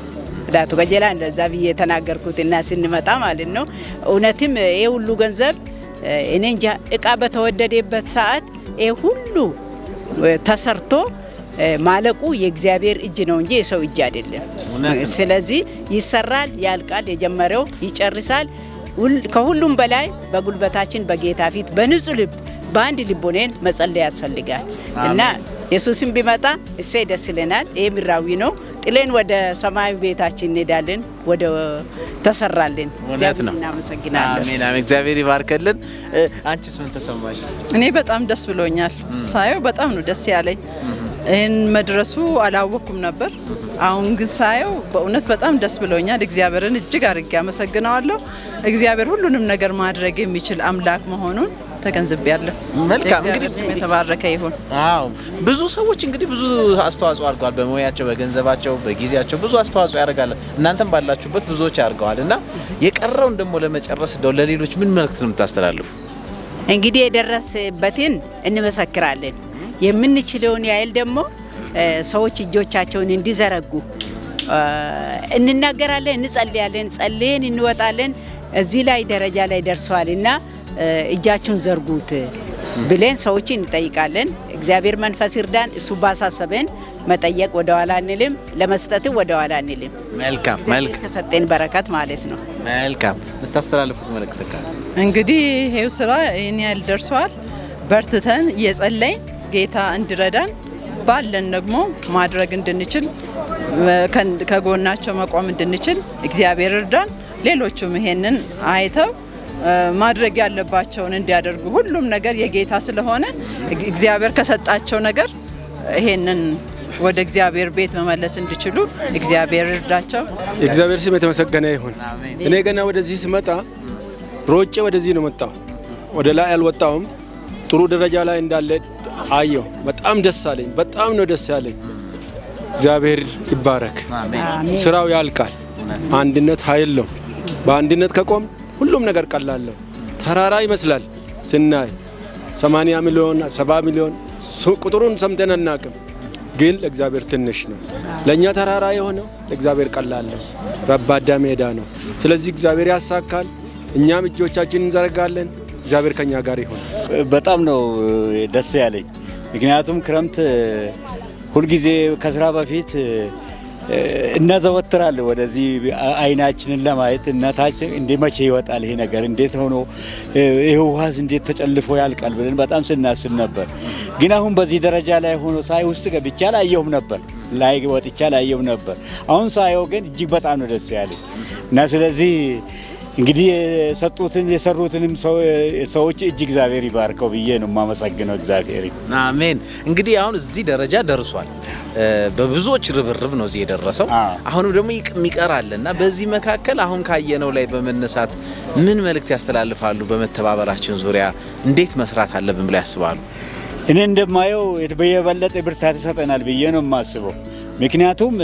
ዳቱ ገጀላ እንደዛ ብዬ ተናገርኩትና ስንመጣ ማለት ነው እውነትም ይሄ ሁሉ ገንዘብ እኔ እንጃ እቃ በተወደደበት ሰዓት ይሄ ሁሉ ተሰርቶ ማለቁ የእግዚአብሔር እጅ ነው እንጂ የሰው እጅ አይደለም። ስለዚህ ይሰራል፣ ያልቃል፣ የጀመረው ይጨርሳል። ከሁሉም በላይ በጉልበታችን በጌታ ፊት በንጹህ ልብ በአንድ ልብ ሆነን መጸለይ ያስፈልጋል እና ኢየሱስም ቢመጣ እሰይ ደስ ይለናል። ይሄ ምድራዊ ነው። ጥለን ወደ ሰማያዊ ቤታችን እንሄዳለን። ወደ ተሰራልን እውነት ነው። እናመሰግናለን። አሜን አሜን። እግዚአብሔር ይባርክልን። አንቺስ ምን ተሰማሽ? እኔ በጣም ደስ ብሎኛል። ሳየው በጣም ነው ደስ ያለኝ። ይህን መድረሱ አላወኩም ነበር። አሁን ግን ሳየው በእውነት በጣም ደስ ብሎኛል። እግዚአብሔርን እጅግ አድርጌ አመሰግነዋለሁ። እግዚአብሔር ሁሉንም ነገር ማድረግ የሚችል አምላክ መሆኑን ተገንዝቤያለሁ። መልካም እንግዲህ ስም የተባረከ ይሁን። አዎ ብዙ ሰዎች እንግዲህ ብዙ አስተዋጽኦ አድርገዋል። በሙያቸው፣ በገንዘባቸው፣ በጊዜያቸው ብዙ አስተዋጽኦ ያደርጋሉ። እናንተም ባላችሁበት ብዙዎች አድርገዋልና የቀረውን ደግሞ ለመጨረስ እንደው ለሌሎች ምን መልእክት ነው የምታስተላልፉ? እንግዲህ የደረሰበትን እንመሰክራለን። የምንችለውን ያህል ደግሞ ሰዎች እጆቻቸውን እንዲዘረጉ እንናገራለን፣ እንጸልያለን፣ ጸልየን እንወጣለን። እዚህ ላይ ደረጃ ላይ ደርሷልና እጃችሁን ዘርጉት ብለን ሰዎችን እንጠይቃለን። እግዚአብሔር መንፈስ ይርዳን። እሱ ባሳሰበን መጠየቅ ወደ ኋላ አንልም፣ ለመስጠትም ወደ ኋላ አንልም። መልካም መልካም ከሰጠን በረከት ማለት ነው። መልካም የምታስተላልፉት መልእክት ካለ? እንግዲህ ይሄው ስራ ይህን ያህል ደርሷል። በርትተን እየጸለይን ጌታ እንዲረዳን ባለን ደግሞ ማድረግ እንድንችል ከጎናቸው መቆም እንድንችል እግዚአብሔር ይርዳን። ሌሎቹም ይሄንን አይተው ማድረግ ያለባቸውን እንዲያደርጉ ሁሉም ነገር የጌታ ስለሆነ እግዚአብሔር ከሰጣቸው ነገር ይሄንን ወደ እግዚአብሔር ቤት መመለስ እንዲችሉ እግዚአብሔር ይርዳቸው። የእግዚአብሔር ስም የተመሰገነ ይሁን። እኔ ገና ወደዚህ ስመጣ ሮጬ ወደዚህ ነው መጣው። ወደ ላይ አልወጣውም። ጥሩ ደረጃ ላይ እንዳለ አየሁ። በጣም ደስ አለኝ። በጣም ነው ደስ ያለኝ። እግዚአብሔር ይባረክ። ስራው ያልቃል። አንድነት ኃይል ነው። በአንድነት ከቆም ሁሉም ነገር ቀላል ነው። ተራራ ይመስላል ስናይ 80 ሚሊዮን 70 ሚሊዮን ቁጥሩን ሰምተን አናውቅም፣ ግን ለእግዚአብሔር ትንሽ ነው። ለእኛ ተራራ የሆነው ለእግዚአብሔር ቀላል ነው፣ ረባዳ ሜዳ ነው። ስለዚህ እግዚአብሔር ያሳካል። እኛም እጆቻችንን እንዘረጋለን። እግዚአብሔር ከኛ ጋር ይሁን። በጣም ነው ደስ ያለኝ። ምክንያቱም ክረምት ሁልጊዜ ከስራ በፊት እናዘወትራለን ወደዚህ አይናችንን ለማየት እናታችን እንደ መቼ ይወጣል ይሄ ነገር እንዴት ሆኖ ይሄ ውሃዝ እንዴት ተጨልፎ ያልቃል ብለን በጣም ስናስብ ነበር። ግን አሁን በዚህ ደረጃ ላይ ሆኖ ሳይ ውስጥ ገብቻ አላየሁም ነበር ላይ ወጥቻ አላየሁም ነበር። አሁን ሳየው ግን እጅግ በጣም ነው ደስ ያለኝ እና ስለዚህ እንግዲህ የሰሩትንም ሰዎች እጅግ እግዚአብሔር ይባርከው ብዬ ነው የማመሰግነው። እግዚአብሔር አሜን። እንግዲህ አሁን እዚህ ደረጃ ደርሷል። በብዙዎች ርብርብ ነው እዚህ የደረሰው። አሁንም ደግሞ ይቀራልና በዚህ መካከል አሁን ካየነው ላይ በመነሳት ምን መልእክት ያስተላልፋሉ? በመተባበራችን ዙሪያ እንዴት መስራት አለብን ብለው ያስባሉ? እኔ እንደማየው የበለጠ ብርታት ይሰጠናል ብዬ ነው የማስበው። ምክንያቱም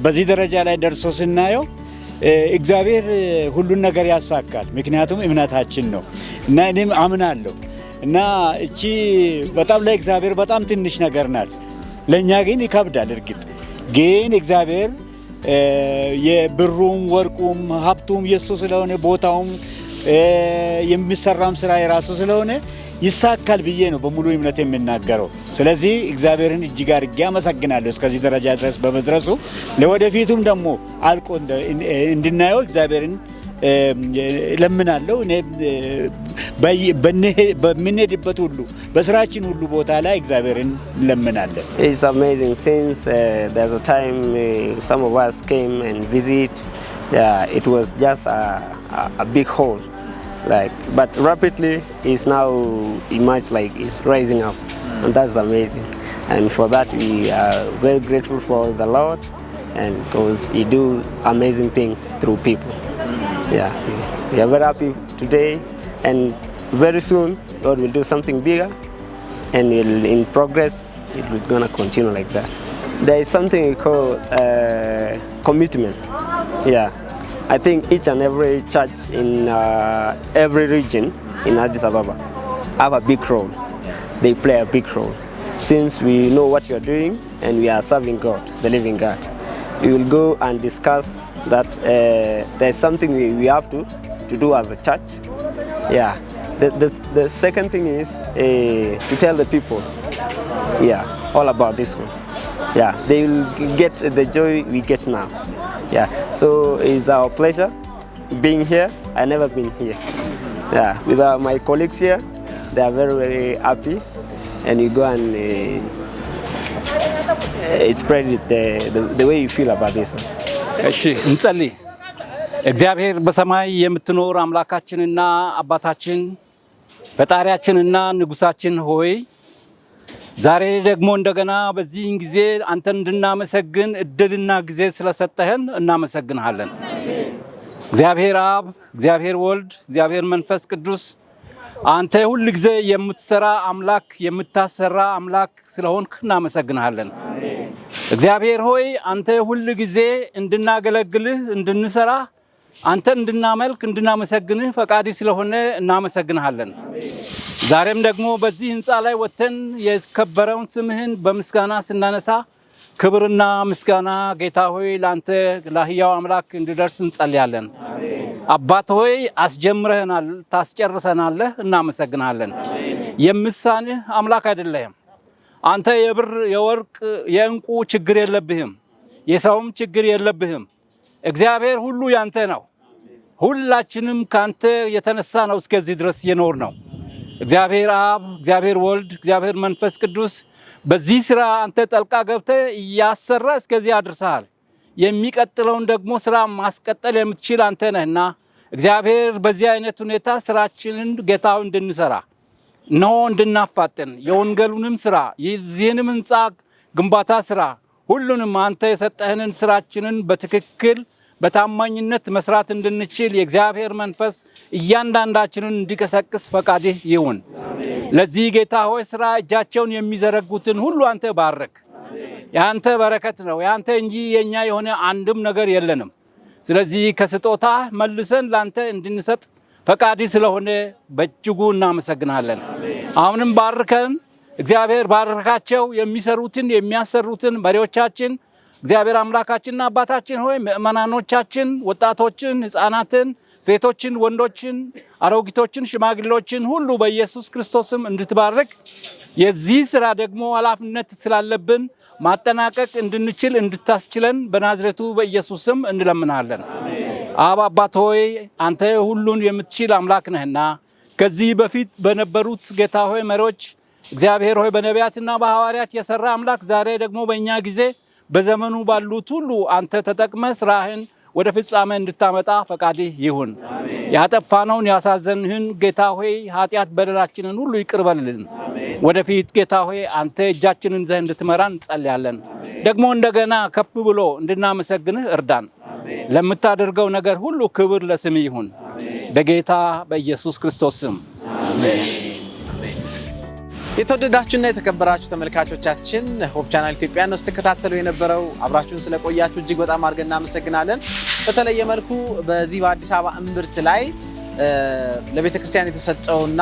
በዚህ ደረጃ ላይ ደርሶ ስናየው እግዚአብሔር ሁሉን ነገር ያሳካል። ምክንያቱም እምነታችን ነው እና እኔም አምናለሁ እና እቺ በጣም ለእግዚአብሔር በጣም ትንሽ ነገር ናት። ለኛ ግን ይከብዳል። እርግጥ ግን እግዚአብሔር የብሩም ወርቁም ሀብቱም የሱ ስለሆነ ቦታውም የሚሰራም ስራ የራሱ ስለሆነ ይሳካል ብዬ ነው በሙሉ እምነት የምናገረው። ስለዚህ እግዚአብሔርን እጅግ አድርጌ አመሰግናለሁ እስከዚህ ደረጃ ድረስ በመድረሱ። ለወደፊቱም ደግሞ አልቆ እንድናየው እግዚአብሔርን ለምናለሁ። እኔ በምንሄድበት ሁሉ በስራችን ሁሉ ቦታ ላይ እግዚአብሔርን ለምናለን። It's amazing since there's a time some of us came and visit. It was just a big hole. But rapidly it's now emerged like it's rising up, and that's amazing. And for that we are very grateful for the Lord, and because He do amazing things through people. Yeah, so we are very happy today, and very soon God will do something bigger, and in progress it will gonna continue like that. There is something we call commitment. Yeah. I think each and every church in every region in Addis Ababa have a big role. They play a big role. Since we know what you are doing and we are serving God, the living God, we will go and discuss that there's something we have to do as a church. Yeah. The second thing is to tell the people, all about this one. Yeah, they will get the joy we get now. Yeah, so it's our pleasure being here. I've never been here. Yeah, with my colleagues here, they are very, very happy, and you go and spread it the way you feel about this one. እሺ እንጸልይ። እግዚአብሔር በሰማይ የምትኖር አምላካችንና አባታችን ፈጣሪያችንና ንጉሳችን ሆይ ዛሬ ደግሞ እንደገና በዚህ ጊዜ አንተን እንድናመሰግን እድልና ጊዜ ስለሰጠህን እናመሰግንሃለን። እግዚአብሔር አብ፣ እግዚአብሔር ወልድ፣ እግዚአብሔር መንፈስ ቅዱስ አንተ ሁሉ ጊዜ የምትሰራ አምላክ የምታሰራ አምላክ ስለሆንክ እናመሰግንሃለን። እግዚአብሔር ሆይ አንተ ሁሉ ጊዜ እንድናገለግልህ እንድንሰራ አንተን እንድናመልክ እንድናመሰግንህ ፈቃዲ ስለሆነ እናመሰግንሃለን። ዛሬም ደግሞ በዚህ ህንጻ ላይ ወተን የከበረውን ስምህን በምስጋና ስናነሳ ክብርና ምስጋና ጌታ ሆይ ላንተ ለሕያው አምላክ እንድደርስ እንጸልያለን። አባት ሆይ አስጀምረህናል፣ ታስጨርሰናለህ፣ እናመሰግናለን። የምሳንህ አምላክ አይደለህም። አንተ የብር የወርቅ የእንቁ ችግር የለብህም፣ የሰውም ችግር የለብህም። እግዚአብሔር ሁሉ ያንተ ነው። ሁላችንም ካንተ የተነሳ ነው እስከዚህ ድረስ የኖር ነው። እግዚአብሔር አብ፣ እግዚአብሔር ወልድ፣ እግዚአብሔር መንፈስ ቅዱስ በዚህ ስራ አንተ ጠልቃ ገብተህ ያሰራ እስከዚህ አድርሰሃል። የሚቀጥለውን ደግሞ ስራ ማስቀጠል የምትችል አንተ ነህና እግዚአብሔር በዚህ አይነት ሁኔታ ስራችንን ጌታው እንድንሰራ ነው እንድናፋጥን የወንጌሉንም ስራ የዚህንም ህንጻ ግንባታ ስራ ሁሉንም አንተ የሰጠህንን ስራችንን በትክክል በታማኝነት መስራት እንድንችል የእግዚአብሔር መንፈስ እያንዳንዳችንን እንዲቀሰቅስ ፈቃድህ ይሁን። ለዚህ ጌታ ሆይ ስራ እጃቸውን የሚዘረጉትን ሁሉ አንተ ባርክ። ያንተ በረከት ነው፣ ያንተ እንጂ የኛ የሆነ አንድም ነገር የለንም። ስለዚህ ከስጦታ መልሰን ላንተ እንድንሰጥ ፈቃድህ ስለሆነ በእጅጉ እናመሰግናለን። አሁንም ባርከን እግዚአብሔር ባርካቸው፣ የሚሰሩትን የሚያሰሩትን መሪዎቻችን እግዚአብሔር አምላካችንና አባታችን ሆይ ምእመናኖቻችን፣ ወጣቶችን፣ ህፃናትን፣ ሴቶችን፣ ወንዶችን፣ አሮጊቶችን፣ ሽማግሌዎችን ሁሉ በኢየሱስ ክርስቶስም እንድትባርክ የዚህ ስራ ደግሞ ኃላፊነት ስላለብን ማጠናቀቅ እንድንችል እንድታስችለን በናዝሬቱ በኢየሱስ ስም እንለምናለን። አባት ሆይ አንተ ሁሉን የምትችል አምላክ ነህና ከዚህ በፊት በነበሩት ጌታ ሆይ መሪዎች እግዚአብሔር ሆይ በነቢያትና በሐዋርያት የሰራ አምላክ ዛሬ ደግሞ በእኛ ጊዜ በዘመኑ ባሉት ሁሉ አንተ ተጠቅመህ ስራህን ወደ ፍጻሜ እንድታመጣ ፈቃድህ ይሁን። ያጠፋነውን ያሳዘንህን ጌታ ሆይ ኃጢአት በደላችንን ሁሉ ይቅር በልልን። ወደፊት ጌታ ሆይ አንተ እጃችንን ይዘህ እንድትመራን እንጸልያለን። ደግሞ እንደገና ከፍ ብሎ እንድናመሰግንህ እርዳን። ለምታደርገው ነገር ሁሉ ክብር ለስምህ ይሁን በጌታ በኢየሱስ ክርስቶስ ስም አሜን። የተወደዳችሁና የተከበራችሁ ተመልካቾቻችን ሆፕ ቻናል ኢትዮጵያ ነው ስትከታተሉ የነበረው። አብራችሁን ስለቆያችሁ እጅግ በጣም አድርገን እናመሰግናለን። በተለየ መልኩ በዚህ በአዲስ አበባ እምብርት ላይ ለቤተክርስቲያን የተሰጠውና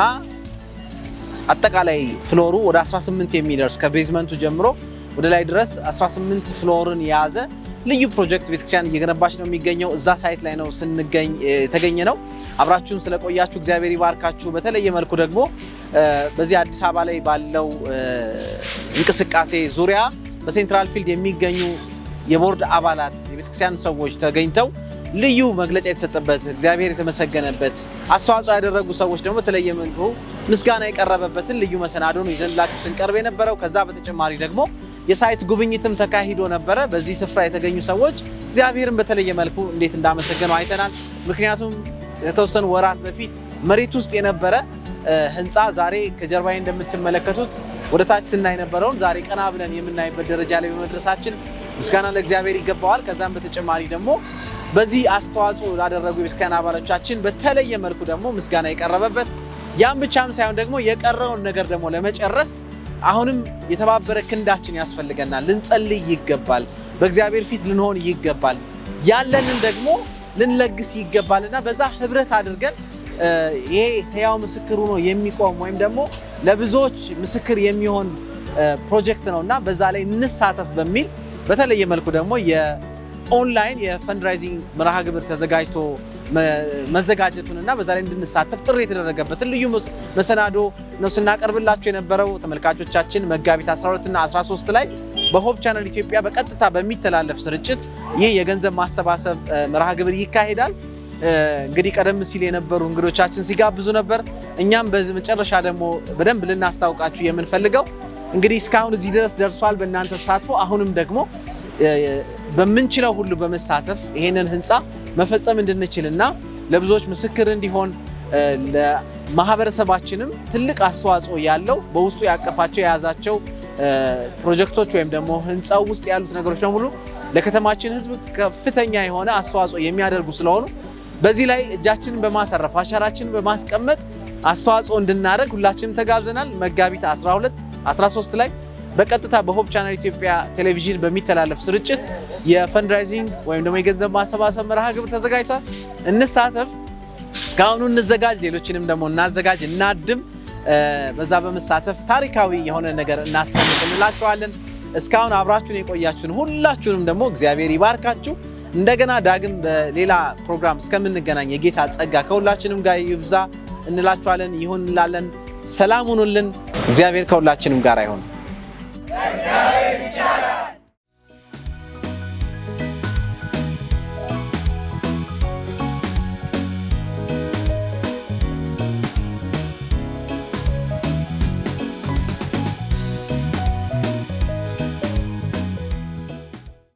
አጠቃላይ ፍሎሩ ወደ 18 የሚደርስ ከቤዝመንቱ ጀምሮ ወደ ላይ ድረስ 18 ፍሎርን የያዘ ልዩ ፕሮጀክት ቤተክርስቲያን እየገነባች ነው የሚገኘው። እዛ ሳይት ላይ ነው ስንገኝ የተገኘ ነው። አብራችሁን ስለቆያችሁ እግዚአብሔር ይባርካችሁ። በተለየ መልኩ ደግሞ በዚህ አዲስ አበባ ላይ ባለው እንቅስቃሴ ዙሪያ በሴንትራል ፊልድ የሚገኙ የቦርድ አባላት የቤተክርስቲያን ሰዎች ተገኝተው ልዩ መግለጫ የተሰጠበት እግዚአብሔር የተመሰገነበት አስተዋጽኦ ያደረጉ ሰዎች ደግሞ በተለየ መልኩ ምስጋና የቀረበበትን ልዩ መሰናዶ ነው ይዘንላችሁ ስንቀርብ የነበረው። ከዛ በተጨማሪ ደግሞ የሳይት ጉብኝትም ተካሂዶ ነበረ። በዚህ ስፍራ የተገኙ ሰዎች እግዚአብሔርን በተለየ መልኩ እንዴት እንዳመሰገኑ አይተናል። ምክንያቱም የተወሰኑ ወራት በፊት መሬት ውስጥ የነበረ ህንፃ ዛሬ ከጀርባዬ እንደምትመለከቱት ወደ ታች ስናይ ነበረውን ዛሬ ቀና ብለን የምናይበት ደረጃ ላይ በመድረሳችን ምስጋና ለእግዚአብሔር ይገባዋል። ከዛም በተጨማሪ ደግሞ በዚህ አስተዋጽኦ ላደረጉ የቤተክርስቲያን አባሎቻችን በተለየ መልኩ ደግሞ ምስጋና የቀረበበት ያም ብቻም ሳይሆን ደግሞ የቀረውን ነገር ደግሞ ለመጨረስ አሁንም የተባበረ ክንዳችን ያስፈልገናል። ልንጸልይ ይገባል። በእግዚአብሔር ፊት ልንሆን ይገባል። ያለንን ደግሞ ልንለግስ ይገባልና በዛ ህብረት አድርገን ይሄ ህያው ምስክር ሆኖ የሚቆም ወይም ደግሞ ለብዙዎች ምስክር የሚሆን ፕሮጀክት ነውና በዛ ላይ እንሳተፍ በሚል በተለየ መልኩ ደግሞ የኦንላይን የፈንድራይዚንግ መርሃ ግብር ተዘጋጅቶ መዘጋጀቱንና በዛ ላይ እንድንሳተፍ ጥሪ የተደረገበትን ልዩ መሰናዶ ነው ስናቀርብላችሁ የነበረው። ተመልካቾቻችን መጋቢት 12 እና 13 ላይ በሆፕ ቻናል ኢትዮጵያ በቀጥታ በሚተላለፍ ስርጭት ይህ የገንዘብ ማሰባሰብ መርሃ ግብር ይካሄዳል። እንግዲህ ቀደም ሲል የነበሩ እንግዶቻችን ሲጋብዙ ነበር። እኛም በመጨረሻ ደግሞ በደንብ ልናስታውቃችሁ የምንፈልገው እንግዲህ እስካሁን እዚህ ድረስ ደርሷል በእናንተ ተሳትፎ። አሁንም ደግሞ በምንችለው ሁሉ በመሳተፍ ይሄንን ህንፃ መፈጸም እንድንችልና ለብዙዎች ምስክር እንዲሆን ለማህበረሰባችንም ትልቅ አስተዋጽኦ ያለው በውስጡ ያቀፋቸው የያዛቸው ፕሮጀክቶች ወይም ደግሞ ህንፃው ውስጥ ያሉት ነገሮች በሙሉ ለከተማችን ህዝብ ከፍተኛ የሆነ አስተዋጽኦ የሚያደርጉ ስለሆኑ በዚህ ላይ እጃችንን በማሳረፍ አሻራችንን በማስቀመጥ አስተዋጽኦ እንድናደርግ ሁላችንም ተጋብዘናል። መጋቢት 12 13 ላይ በቀጥታ በሆፕ ቻናል ኢትዮጵያ ቴሌቪዥን በሚተላለፍ ስርጭት የፈንድራይዚንግ ወይም ደግሞ የገንዘብ ማሰባሰብ መርሃ ግብር ተዘጋጅቷል። እንሳተፍ፣ ከአሁኑ እንዘጋጅ፣ ሌሎችንም ደግሞ እናዘጋጅ፣ እናድም። በዛ በመሳተፍ ታሪካዊ የሆነ ነገር እናስቀምጥ እንላችኋለን። እስካሁን አብራችሁን የቆያችሁን ሁላችሁንም ደግሞ እግዚአብሔር ይባርካችሁ። እንደገና ዳግም በሌላ ፕሮግራም እስከምንገናኝ የጌታ ጸጋ ከሁላችንም ጋር ይብዛ እንላችኋለን። ይሁን እንላለን። ሰላም ሁኑልን። እግዚአብሔር ከሁላችንም ጋር ይሁን።